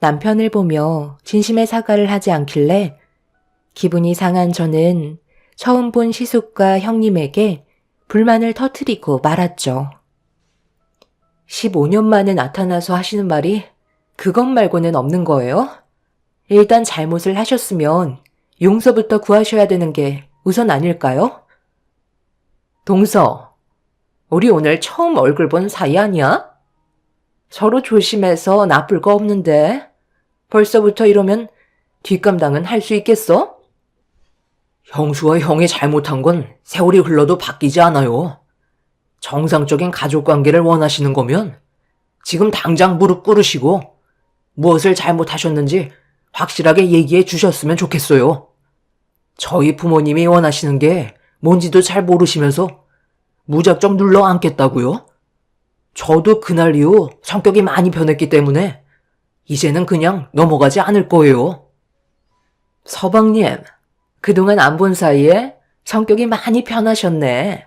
남편을 보며 진심의 사과를 하지 않길래 기분이 상한 저는 처음 본 시숙과 형님에게 불만을 터뜨리고 말았죠. 15년 만에 나타나서 하시는 말이 그것 말고는 없는 거예요? 일단 잘못을 하셨으면 용서부터 구하셔야 되는 게 우선 아닐까요? 동서, 우리 오늘 처음 얼굴 본 사이 아니야? 서로 조심해서 나쁠 거 없는데. 벌써부터 이러면 뒷감당은 할 수 있겠어? 형수와 형이 잘못한 건 세월이 흘러도 바뀌지 않아요. 정상적인 가족 관계를 원하시는 거면 지금 당장 무릎 꿇으시고 무엇을 잘못하셨는지 확실하게 얘기해 주셨으면 좋겠어요. 저희 부모님이 원하시는 게 뭔지도 잘 모르시면서 무작정 눌러 앉겠다고요? 저도 그날 이후 성격이 많이 변했기 때문에 이제는 그냥 넘어가지 않을 거예요. 서방님, 그동안 안 본 사이에 성격이 많이 변하셨네.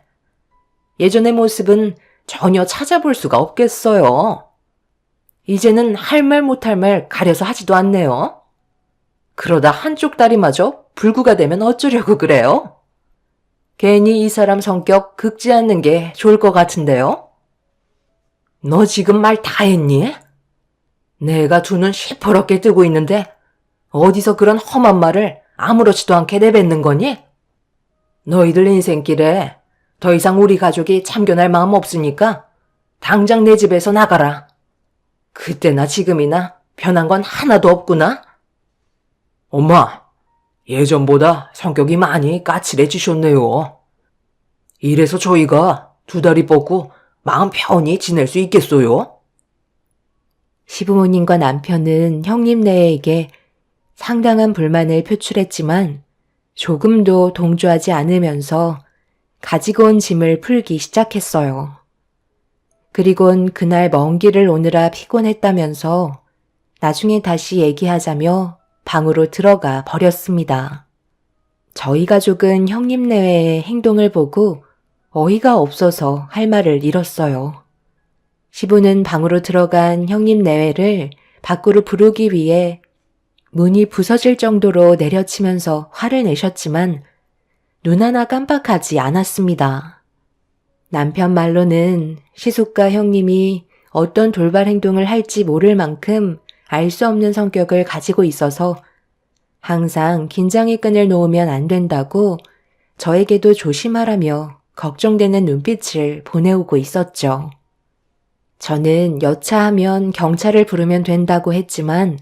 예전의 모습은 전혀 찾아볼 수가 없겠어요. 이제는 할 말 못할 말 가려서 하지도 않네요. 그러다 한쪽 다리마저 불구가 되면 어쩌려고 그래요? 괜히 이 사람 성격 긁지 않는 게 좋을 것 같은데요? 너 지금 말 다 했니? 내가 두 눈 시퍼렇게 뜨고 있는데 어디서 그런 험한 말을 아무렇지도 않게 내뱉는 거니? 너희들 인생길에 더 이상 우리 가족이 참견할 마음 없으니까 당장 내 집에서 나가라. 그때나 지금이나 변한 건 하나도 없구나? 엄마, 예전보다 성격이 많이 까칠해지셨네요. 이래서 저희가 두 다리 뻗고 마음 편히 지낼 수 있겠어요? 시부모님과 남편은 형님네에게 상당한 불만을 표출했지만 조금도 동조하지 않으면서 가지고 온 짐을 풀기 시작했어요. 그리곤 그날 먼 길을 오느라 피곤했다면서 나중에 다시 얘기하자며 방으로 들어가 버렸습니다. 저희 가족은 형님네의 행동을 보고 어이가 없어서 할 말을 잃었어요. 시부는 방으로 들어간 형님 내외를 밖으로 부르기 위해 문이 부서질 정도로 내려치면서 화를 내셨지만 눈 하나 깜빡하지 않았습니다. 남편 말로는 시숙과 형님이 어떤 돌발 행동을 할지 모를 만큼 알 수 없는 성격을 가지고 있어서 항상 긴장의 끈을 놓으면 안 된다고 저에게도 조심하라며 걱정되는 눈빛을 보내오고 있었죠. 저는 여차하면 경찰을 부르면 된다고 했지만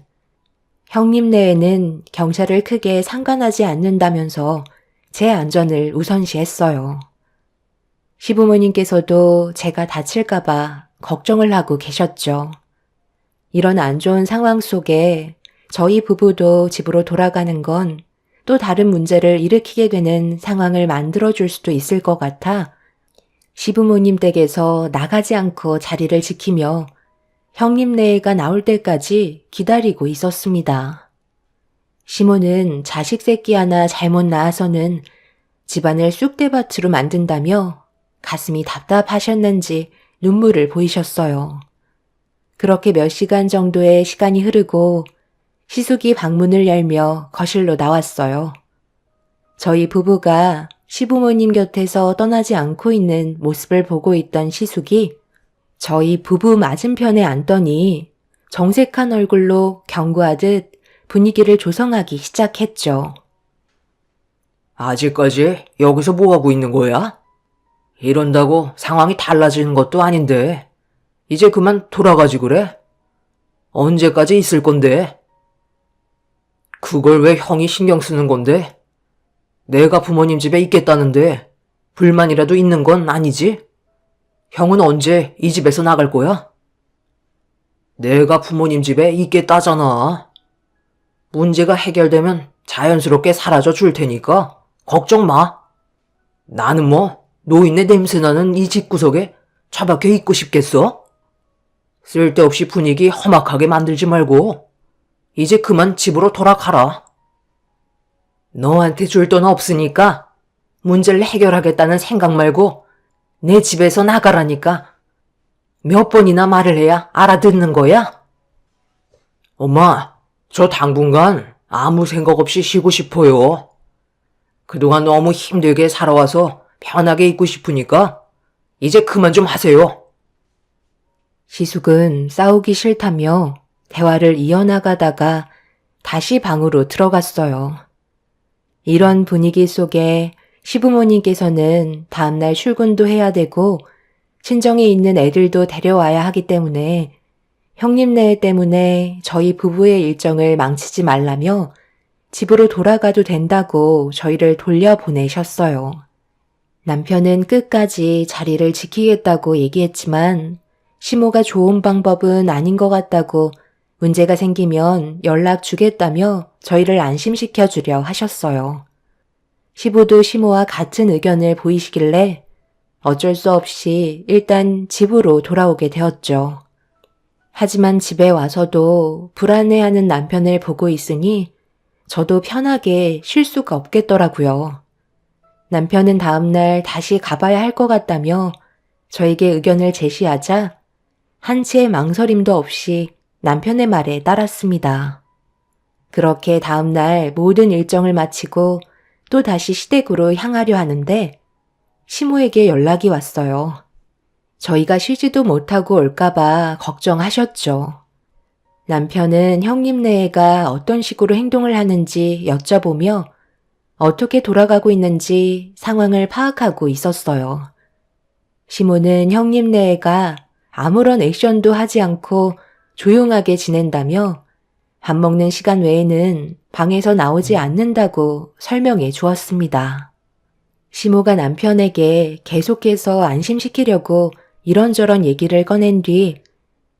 형님네에는 경찰을 크게 상관하지 않는다면서 제 안전을 우선시했어요. 시부모님께서도 제가 다칠까봐 걱정을 하고 계셨죠. 이런 안 좋은 상황 속에 저희 부부도 집으로 돌아가는 건 또 다른 문제를 일으키게 되는 상황을 만들어줄 수도 있을 것 같아 시부모님 댁에서 나가지 않고 자리를 지키며 형님네가 나올 때까지 기다리고 있었습니다. 시모는 자식 새끼 하나 잘못 낳아서는 집안을 쑥대밭으로 만든다며 가슴이 답답하셨는지 눈물을 보이셨어요. 그렇게 몇 시간 정도의 시간이 흐르고 시숙이 방문을 열며 거실로 나왔어요. 저희 부부가 시부모님 곁에서 떠나지 않고 있는 모습을 보고 있던 시숙이 저희 부부 맞은편에 앉더니 정색한 얼굴로 경고하듯 분위기를 조성하기 시작했죠. 아직까지 여기서 뭐하고 있는 거야? 이런다고 상황이 달라지는 것도 아닌데 이제 그만 돌아가지 그래? 언제까지 있을 건데? 그걸 왜 형이 신경 쓰는 건데? 내가 부모님 집에 있겠다는데 불만이라도 있는 건 아니지? 형은 언제 이 집에서 나갈 거야? 내가 부모님 집에 있겠다잖아. 문제가 해결되면 자연스럽게 사라져 줄 테니까 걱정 마. 나는 뭐 노인네 냄새나는 이 집구석에 처박혀 있고 싶겠어? 쓸데없이 분위기 험악하게 만들지 말고 이제 그만 집으로 돌아가라. 너한테 줄 돈 없으니까 문제를 해결하겠다는 생각 말고 내 집에서 나가라니까 몇 번이나 말을 해야 알아듣는 거야? 엄마, 저 당분간 아무 생각 없이 쉬고 싶어요. 그동안 너무 힘들게 살아와서 편하게 있고 싶으니까 이제 그만 좀 하세요. 시숙은 싸우기 싫다며 대화를 이어나가다가 다시 방으로 들어갔어요. 이런 분위기 속에 시부모님께서는 다음날 출근도 해야 되고 친정에 있는 애들도 데려와야 하기 때문에 형님네 때문에 저희 부부의 일정을 망치지 말라며 집으로 돌아가도 된다고 저희를 돌려보내셨어요. 남편은 끝까지 자리를 지키겠다고 얘기했지만 시모가 좋은 방법은 아닌 것 같다고 문제가 생기면 연락 주겠다며 저희를 안심시켜 주려 하셨어요. 시부도 시모와 같은 의견을 보이시길래 어쩔 수 없이 일단 집으로 돌아오게 되었죠. 하지만 집에 와서도 불안해하는 남편을 보고 있으니 저도 편하게 쉴 수가 없겠더라고요. 남편은 다음날 다시 가봐야 할 것 같다며 저에게 의견을 제시하자 한치의 망설임도 없이 남편의 말에 따랐습니다. 그렇게 다음날 모든 일정을 마치고 또 다시 시댁으로 향하려 하는데 시모에게 연락이 왔어요. 저희가 쉬지도 못하고 올까봐 걱정하셨죠. 남편은 형님네가 어떤 식으로 행동을 하는지 여쭤보며 어떻게 돌아가고 있는지 상황을 파악하고 있었어요. 시모는 형님네가 아무런 액션도 하지 않고 조용하게 지낸다며 밥 먹는 시간 외에는 방에서 나오지 않는다고 설명해 주었습니다. 시모가 남편에게 계속해서 안심시키려고 이런저런 얘기를 꺼낸 뒤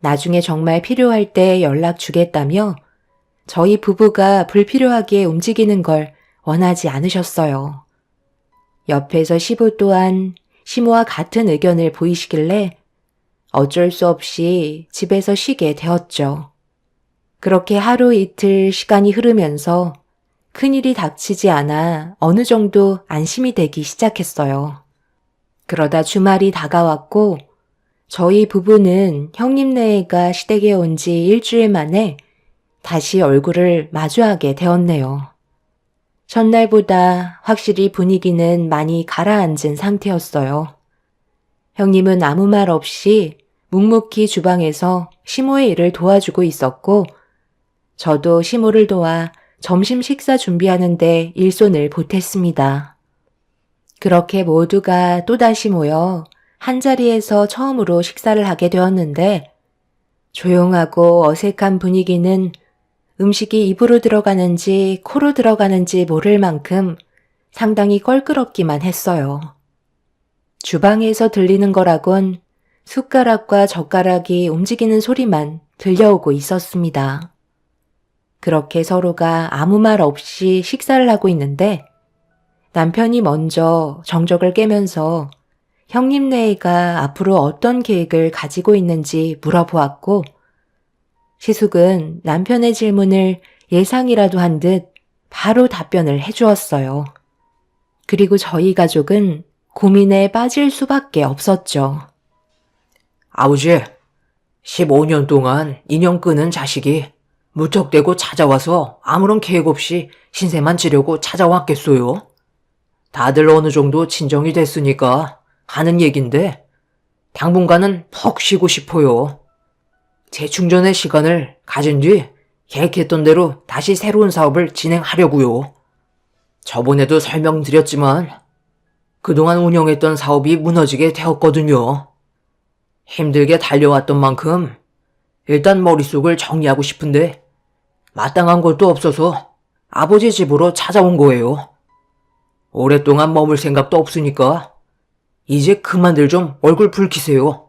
나중에 정말 필요할 때 연락 주겠다며 저희 부부가 불필요하게 움직이는 걸 원하지 않으셨어요. 옆에서 시부 또한 시모와 같은 의견을 보이시길래 어쩔 수 없이 집에서 쉬게 되었죠. 그렇게 하루 이틀 시간이 흐르면서 큰일이 닥치지 않아 어느 정도 안심이 되기 시작했어요. 그러다 주말이 다가왔고 저희 부부는 형님네가 시댁에 온 지 일주일 만에 다시 얼굴을 마주하게 되었네요. 첫날보다 확실히 분위기는 많이 가라앉은 상태였어요. 형님은 아무 말 없이 묵묵히 주방에서 시모의 일을 도와주고 있었고 저도 시모를 도와 점심 식사 준비하는데 일손을 보탰습니다. 그렇게 모두가 또다시 모여 한자리에서 처음으로 식사를 하게 되었는데 조용하고 어색한 분위기는 음식이 입으로 들어가는지 코로 들어가는지 모를 만큼 상당히 껄끄럽기만 했어요. 주방에서 들리는 거라곤 숟가락과 젓가락이 움직이는 소리만 들려오고 있었습니다. 그렇게 서로가 아무 말 없이 식사를 하고 있는데 남편이 먼저 정적을 깨면서 형님네가 앞으로 어떤 계획을 가지고 있는지 물어보았고 시숙은 남편의 질문을 예상이라도 한 듯 바로 답변을 해주었어요. 그리고 저희 가족은 고민에 빠질 수밖에 없었죠. 아버지, 15년 동안 인연 끄는 자식이 무턱대고 찾아와서 아무런 계획 없이 신세만 지려고 찾아왔겠어요? 다들 어느 정도 진정이 됐으니까 하는 얘긴데 당분간은 푹 쉬고 싶어요. 재충전의 시간을 가진 뒤 계획했던 대로 다시 새로운 사업을 진행하려고요. 저번에도 설명드렸지만 그동안 운영했던 사업이 무너지게 되었거든요. 힘들게 달려왔던 만큼 일단 머릿속을 정리하고 싶은데 마땅한 것도 없어서 아버지 집으로 찾아온 거예요. 오랫동안 머물 생각도 없으니까 이제 그만들 좀 얼굴 붉히세요.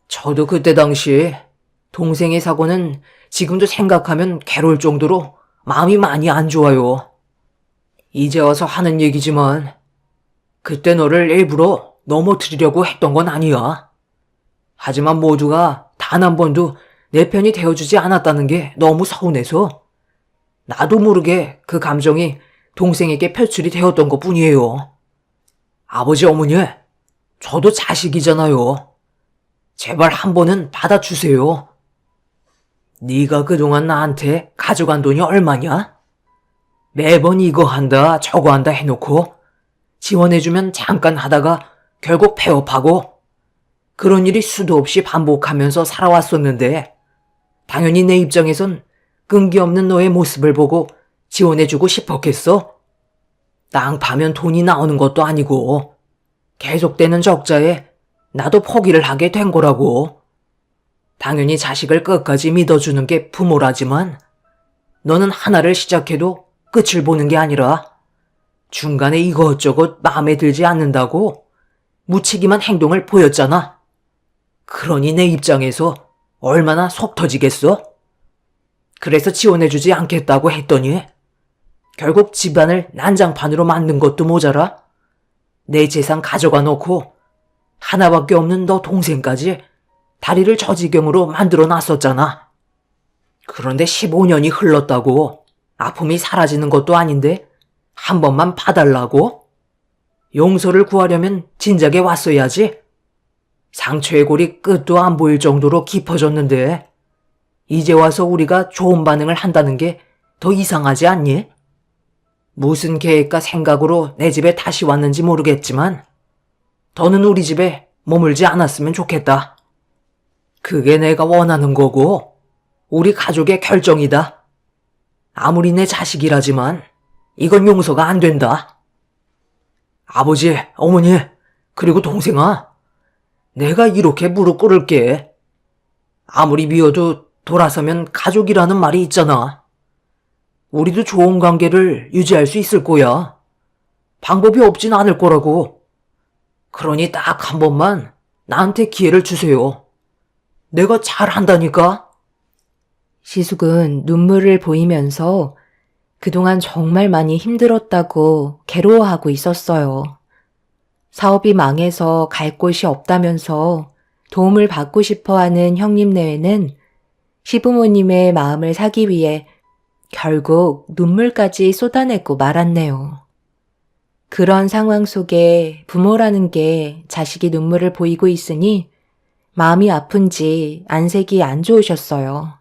저도 그때 당시 동생의 사고는 지금도 생각하면 괴로울 정도로 마음이 많이 안 좋아요. 이제 와서 하는 얘기지만 그때 너를 일부러 넘어뜨리려고 했던 건 아니야. 하지만 모두가 단 한 번도 내 편이 되어주지 않았다는 게 너무 서운해서 나도 모르게 그 감정이 동생에게 표출이 되었던 것 뿐이에요. 아버지, 어머니, 저도 자식이잖아요. 제발 한 번은 받아주세요. 네가 그동안 나한테 가져간 돈이 얼마냐? 매번 이거 한다 저거 한다 해놓고 지원해주면 잠깐 하다가 결국 폐업하고 그런 일이 수도 없이 반복하면서 살아왔었는데 당연히 내 입장에선 끈기 없는 너의 모습을 보고 지원해주고 싶었겠어? 땅 파면 돈이 나오는 것도 아니고 계속되는 적자에 나도 포기를 하게 된 거라고. 당연히 자식을 끝까지 믿어주는 게 부모라지만 너는 하나를 시작해도 끝을 보는 게 아니라 중간에 이것저것 마음에 들지 않는다고 무책임한 행동을 보였잖아. 그러니 내 입장에서 얼마나 속 터지겠어? 그래서 지원해주지 않겠다고 했더니 결국 집안을 난장판으로 만든 것도 모자라 내 재산 가져가 놓고 하나밖에 없는 너 동생까지 다리를 저 지경으로 만들어 놨었잖아. 그런데 15년이 흘렀다고 아픔이 사라지는 것도 아닌데 한 번만 봐달라고? 용서를 구하려면 진작에 왔어야지. 상처의 골이 끝도 안 보일 정도로 깊어졌는데 이제 와서 우리가 좋은 반응을 한다는 게 더 이상하지 않니? 무슨 계획과 생각으로 내 집에 다시 왔는지 모르겠지만 더는 우리 집에 머물지 않았으면 좋겠다. 그게 내가 원하는 거고 우리 가족의 결정이다. 아무리 내 자식이라지만 이건 용서가 안 된다. 아버지, 어머니, 그리고 동생아, 내가 이렇게 무릎 꿇을게. 아무리 미워도 돌아서면 가족이라는 말이 있잖아. 우리도 좋은 관계를 유지할 수 있을 거야. 방법이 없진 않을 거라고. 그러니 딱 한 번만 나한테 기회를 주세요. 내가 잘한다니까? 시숙은 눈물을 보이면서 그동안 정말 많이 힘들었다고 괴로워하고 있었어요. 사업이 망해서 갈 곳이 없다면서 도움을 받고 싶어 하는 형님 내외는 시부모님의 마음을 사기 위해 결국 눈물까지 쏟아내고 말았네요. 그런 상황 속에 부모라는 게 자식이 눈물을 보이고 있으니 마음이 아픈지 안색이 안 좋으셨어요.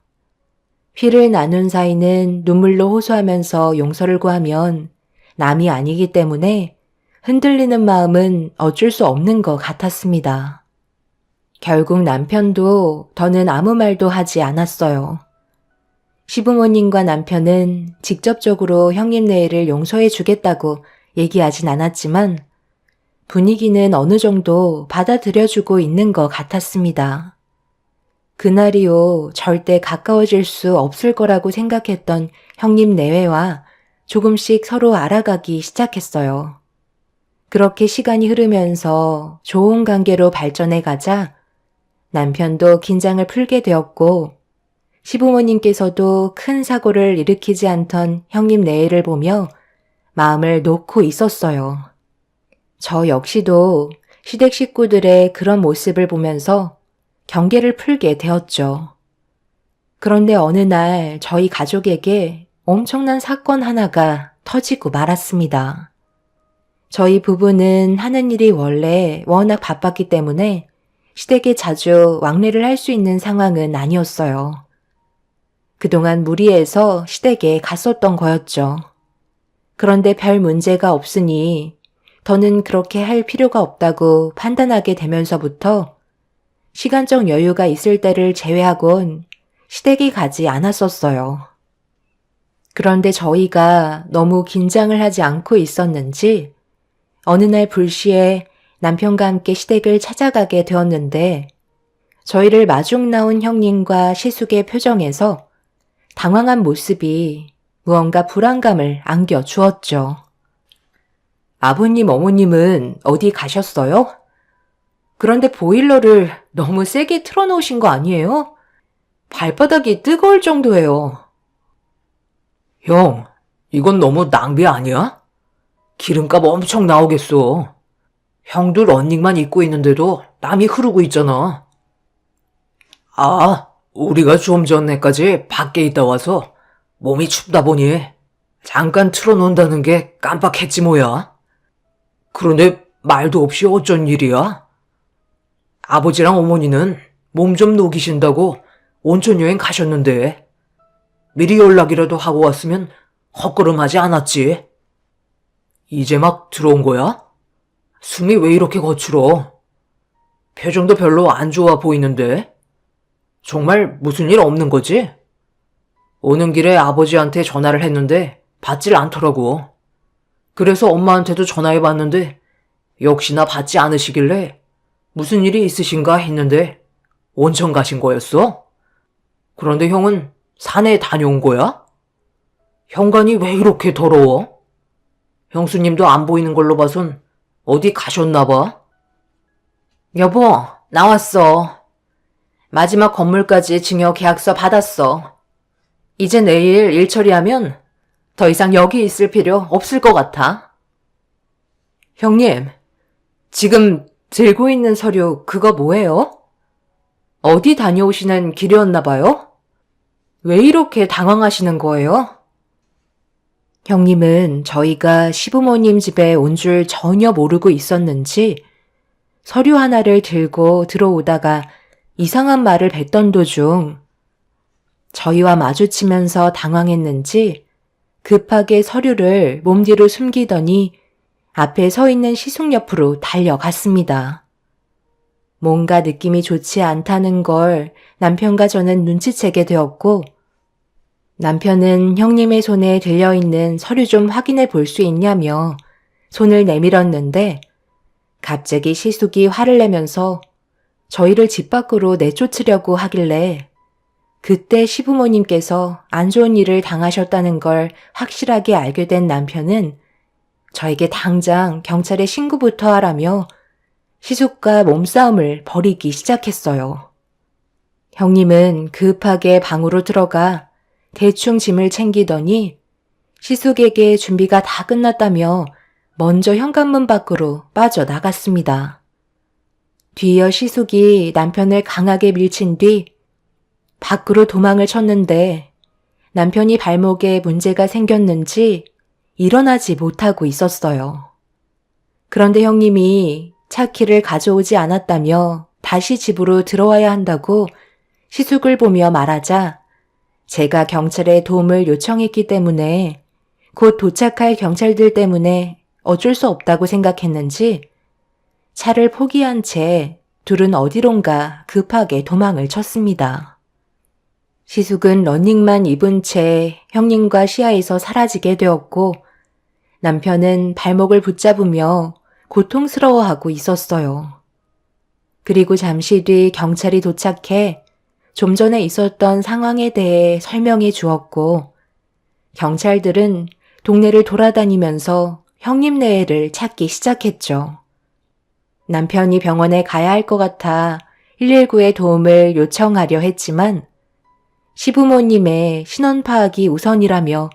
피를 나눈 사이는 눈물로 호소하면서 용서를 구하면 남이 아니기 때문에 흔들리는 마음은 어쩔 수 없는 것 같았습니다. 결국 남편도 더는 아무 말도 하지 않았어요. 시부모님과 남편은 직접적으로 형님 내외를 용서해 주겠다고 얘기하진 않았지만 분위기는 어느 정도 받아들여주고 있는 것 같았습니다. 그날 이후 절대 가까워질 수 없을 거라고 생각했던 형님 내외와 조금씩 서로 알아가기 시작했어요. 그렇게 시간이 흐르면서 좋은 관계로 발전해 가자 남편도 긴장을 풀게 되었고 시부모님께서도 큰 사고를 일으키지 않던 형님 내외를 보며 마음을 놓고 있었어요. 저 역시도 시댁 식구들의 그런 모습을 보면서 경계를 풀게 되었죠. 그런데 어느 날 저희 가족에게 엄청난 사건 하나가 터지고 말았습니다. 저희 부부는 하는 일이 원래 워낙 바빴기 때문에 시댁에 자주 왕래를 할 수 있는 상황은 아니었어요. 그동안 무리해서 시댁에 갔었던 거였죠. 그런데 별 문제가 없으니 더는 그렇게 할 필요가 없다고 판단하게 되면서부터 시간적 여유가 있을 때를 제외하곤 시댁에 가지 않았었어요. 그런데 저희가 너무 긴장을 하지 않고 있었는지 어느 날 불시에 남편과 함께 시댁을 찾아가게 되었는데 저희를 마중 나온 형님과 시숙의 표정에서 당황한 모습이 무언가 불안감을 안겨주었죠. 아버님, 어머님은 어디 가셨어요? 그런데 보일러를 너무 세게 틀어놓으신 거 아니에요? 발바닥이 뜨거울 정도예요. 형, 이건 너무 낭비 아니야? 기름값 엄청 나오겠어. 형도 러닝만 입고 있는데도 땀이 흐르고 있잖아. 아, 우리가 좀 전에까지 밖에 있다 와서 몸이 춥다 보니 잠깐 틀어놓는다는 게 깜빡했지 뭐야. 그런데 말도 없이 어쩐 일이야? 아버지랑 어머니는 몸 좀 녹이신다고 온천 여행 가셨는데 미리 연락이라도 하고 왔으면 헛걸음하지 않았지. 이제 막 들어온 거야? 숨이 왜 이렇게 거칠어? 표정도 별로 안 좋아 보이는데? 정말 무슨 일 없는 거지? 오는 길에 아버지한테 전화를 했는데 받질 않더라고. 그래서 엄마한테도 전화해봤는데 역시나 받지 않으시길래 무슨 일이 있으신가 했는데 온천 가신 거였어? 그런데 형은 산에 다녀온 거야? 현관이 왜 이렇게 더러워? 형수님도 안 보이는 걸로 봐선 어디 가셨나 봐. 여보, 나왔어. 마지막 건물까지 증여 계약서 받았어. 이제 내일 일 처리하면 더 이상 여기 있을 필요 없을 것 같아. 형님, 지금 들고 있는 서류 그거 뭐예요? 어디 다녀오시는 길이었나 봐요? 왜 이렇게 당황하시는 거예요? 형님은 저희가 시부모님 집에 온 줄 전혀 모르고 있었는지 서류 하나를 들고 들어오다가 이상한 말을 뱉던 도중 저희와 마주치면서 당황했는지 급하게 서류를 몸뒤로 숨기더니 앞에 서 있는 시숙 옆으로 달려갔습니다. 뭔가 느낌이 좋지 않다는 걸 남편과 저는 눈치채게 되었고 남편은 형님의 손에 들려있는 서류 좀 확인해 볼 수 있냐며 손을 내밀었는데 갑자기 시숙이 화를 내면서 저희를 집 밖으로 내쫓으려고 하길래 그때 시부모님께서 안 좋은 일을 당하셨다는 걸 확실하게 알게 된 남편은 저에게 당장 경찰에 신고부터 하라며 시숙과 몸싸움을 벌이기 시작했어요. 형님은 급하게 방으로 들어가 대충 짐을 챙기더니 시숙에게 준비가 다 끝났다며 먼저 현관문 밖으로 빠져나갔습니다. 뒤이어 시숙이 남편을 강하게 밀친 뒤 밖으로 도망을 쳤는데 남편이 발목에 문제가 생겼는지 일어나지 못하고 있었어요. 그런데 형님이 차 키를 가져오지 않았다며 다시 집으로 들어와야 한다고 시숙을 보며 말하자 제가 경찰에 도움을 요청했기 때문에 곧 도착할 경찰들 때문에 어쩔 수 없다고 생각했는지 차를 포기한 채 둘은 어디론가 급하게 도망을 쳤습니다. 시숙은 러닝만 입은 채 형님과 시야에서 사라지게 되었고 남편은 발목을 붙잡으며 고통스러워하고 있었어요. 그리고 잠시 뒤 경찰이 도착해 좀 전에 있었던 상황에 대해 설명해 주었고 경찰들은 동네를 돌아다니면서 형님 내외를 찾기 시작했죠. 남편이 병원에 가야 할 것 같아 119에 도움을 요청하려 했지만 시부모님의 신원 파악이 우선이라며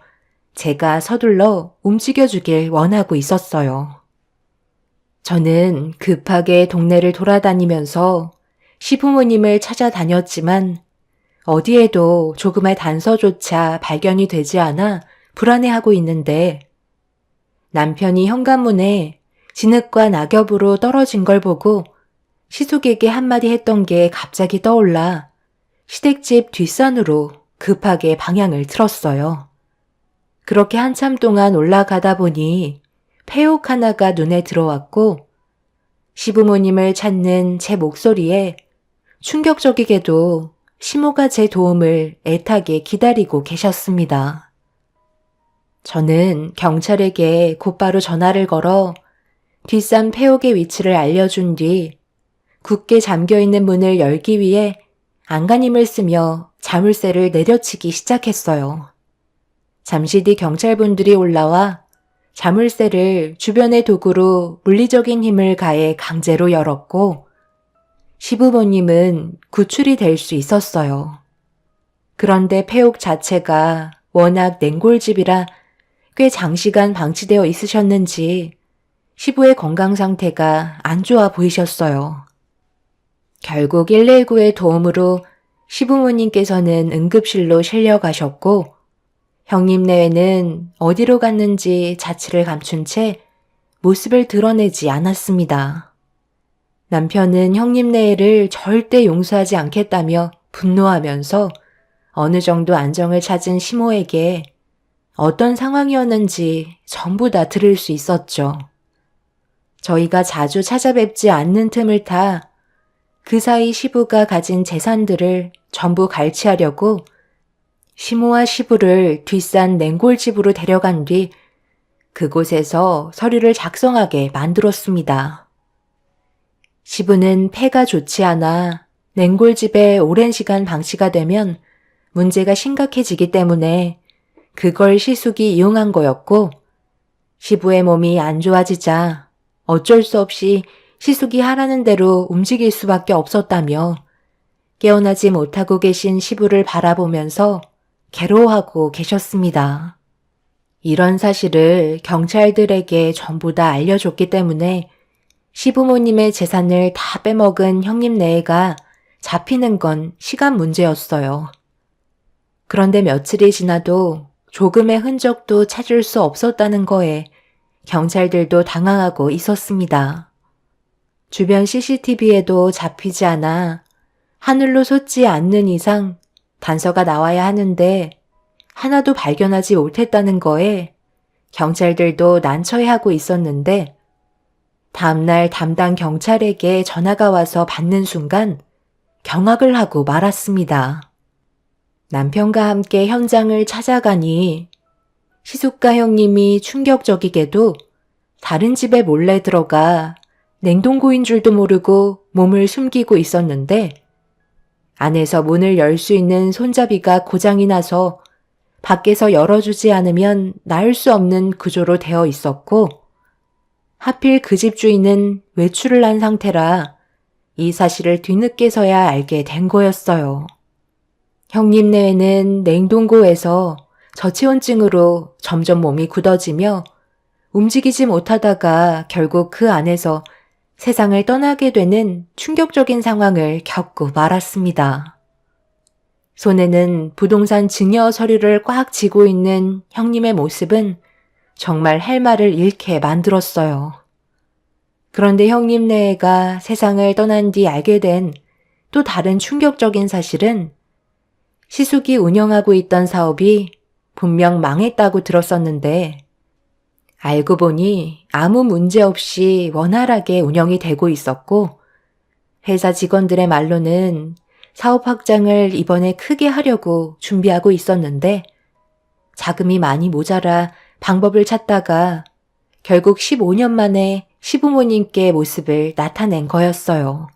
제가 서둘러 움직여주길 원하고 있었어요. 저는 급하게 동네를 돌아다니면서 시부모님을 찾아다녔지만 어디에도 조금의 단서조차 발견이 되지 않아 불안해하고 있는데 남편이 현관문에 진흙과 낙엽으로 떨어진 걸 보고 시숙에게 한마디 했던 게 갑자기 떠올라 시댁집 뒷산으로 급하게 방향을 틀었어요. 그렇게 한참 동안 올라가다 보니 폐옥 하나가 눈에 들어왔고 시부모님을 찾는 제 목소리에 충격적이게도 시모가 제 도움을 애타게 기다리고 계셨습니다. 저는 경찰에게 곧바로 전화를 걸어 뒷산 폐옥의 위치를 알려준 뒤 굳게 잠겨있는 문을 열기 위해 안간힘을 쓰며 자물쇠를 내려치기 시작했어요. 잠시 뒤 경찰분들이 올라와 자물쇠를 주변의 도구로 물리적인 힘을 가해 강제로 열었고 시부모님은 구출이 될 수 있었어요. 그런데 폐옥 자체가 워낙 냉골집이라 꽤 장시간 방치되어 있으셨는지 시부의 건강 상태가 안 좋아 보이셨어요. 결국 119의 도움으로 시부모님께서는 응급실로 실려가셨고 형님 내외는 어디로 갔는지 자취를 감춘 채 모습을 드러내지 않았습니다. 남편은 형님 내외를 절대 용서하지 않겠다며 분노하면서 어느 정도 안정을 찾은 시모에게 어떤 상황이었는지 전부 다 들을 수 있었죠. 저희가 자주 찾아뵙지 않는 틈을 타 그 사이 시부가 가진 재산들을 전부 갈취하려고 시모와 시부를 뒷산 냉골집으로 데려간 뒤 그곳에서 서류를 작성하게 만들었습니다. 시부는 폐가 좋지 않아 냉골집에 오랜 시간 방치가 되면 문제가 심각해지기 때문에 그걸 시숙이 이용한 거였고, 시부의 몸이 안 좋아지자 어쩔 수 없이 시숙이 하라는 대로 움직일 수밖에 없었다며 깨어나지 못하고 계신 시부를 바라보면서 괴로워하고 계셨습니다. 이런 사실을 경찰들에게 전부 다 알려줬기 때문에 시부모님의 재산을 다 빼먹은 형님네가 잡히는 건 시간 문제였어요. 그런데 며칠이 지나도 조금의 흔적도 찾을 수 없었다는 거에 경찰들도 당황하고 있었습니다. 주변 CCTV에도 잡히지 않아 하늘로 솟지 않는 이상 단서가 나와야 하는데 하나도 발견하지 못했다는 거에 경찰들도 난처해하고 있었는데, 다음날 담당 경찰에게 전화가 와서 받는 순간 경악을 하고 말았습니다. 남편과 함께 현장을 찾아가니 시숙가 형님이 충격적이게도 다른 집에 몰래 들어가 냉동고인 줄도 모르고 몸을 숨기고 있었는데, 안에서 문을 열 수 있는 손잡이가 고장이 나서 밖에서 열어주지 않으면 나을 수 없는 구조로 되어 있었고, 하필 그 집 주인은 외출을 한 상태라 이 사실을 뒤늦게서야 알게 된 거였어요. 형님네는 냉동고에서 저체온증으로 점점 몸이 굳어지며 움직이지 못하다가 결국 그 안에서 세상을 떠나게 되는 충격적인 상황을 겪고 말았습니다. 손에는 부동산 증여 서류를 꽉 쥐고 있는 형님의 모습은 정말 할 말을 잃게 만들었어요. 그런데 형님네가 세상을 떠난 뒤 알게 된 또 다른 충격적인 사실은 시숙이 운영하고 있던 사업이 분명 망했다고 들었었는데, 알고 보니 아무 문제 없이 원활하게 운영이 되고 있었고, 회사 직원들의 말로는 사업 확장을 이번에 크게 하려고 준비하고 있었는데, 자금이 많이 모자라 방법을 찾다가 결국 15년 만에 시부모님께 모습을 나타낸 거였어요.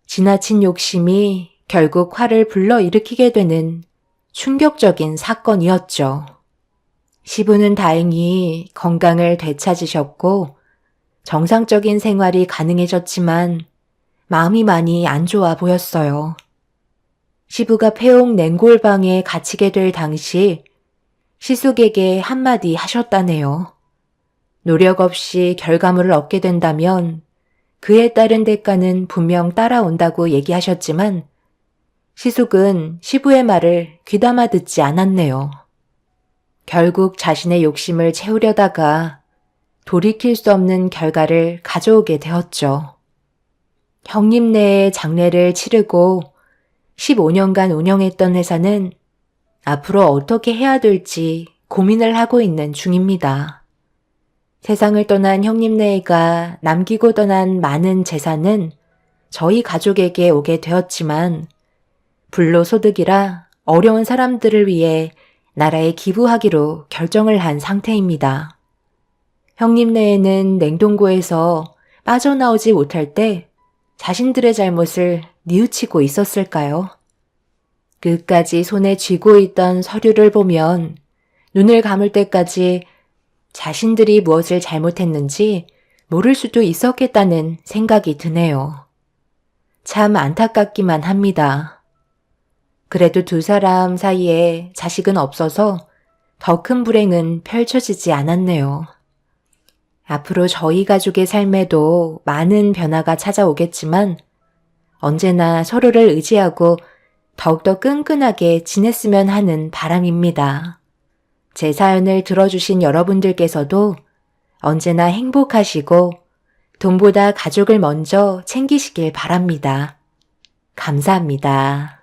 지나친 욕심이 결국 화를 불러일으키게 되는 충격적인 사건이었죠. 시부는 다행히 건강을 되찾으셨고 정상적인 생활이 가능해졌지만 마음이 많이 안 좋아 보였어요. 시부가 폐옥 냉골방에 갇히게 될 당시 시숙에게 한마디 하셨다네요. 노력 없이 결과물을 얻게 된다면 그에 따른 대가는 분명 따라온다고 얘기하셨지만 시숙은 시부의 말을 귀담아 듣지 않았네요. 결국 자신의 욕심을 채우려다가 돌이킬 수 없는 결과를 가져오게 되었죠. 형님네의 장례를 치르고 15년간 운영했던 회사는 앞으로 어떻게 해야 될지 고민을 하고 있는 중입니다. 세상을 떠난 형님네가 남기고 떠난 많은 재산은 저희 가족에게 오게 되었지만 불로소득이라 어려운 사람들을 위해 나라에 기부하기로 결정을 한 상태입니다. 형님네에는 냉동고에서 빠져나오지 못할 때 자신들의 잘못을 뉘우치고 있었을까요? 끝까지 손에 쥐고 있던 서류를 보면 눈을 감을 때까지 자신들이 무엇을 잘못했는지 모를 수도 있었겠다는 생각이 드네요. 참 안타깝기만 합니다. 그래도 두 사람 사이에 자식은 없어서 더 큰 불행은 펼쳐지지 않았네요. 앞으로 저희 가족의 삶에도 많은 변화가 찾아오겠지만 언제나 서로를 의지하고 더욱더 끈끈하게 지냈으면 하는 바람입니다. 제 사연을 들어주신 여러분들께서도 언제나 행복하시고 돈보다 가족을 먼저 챙기시길 바랍니다. 감사합니다.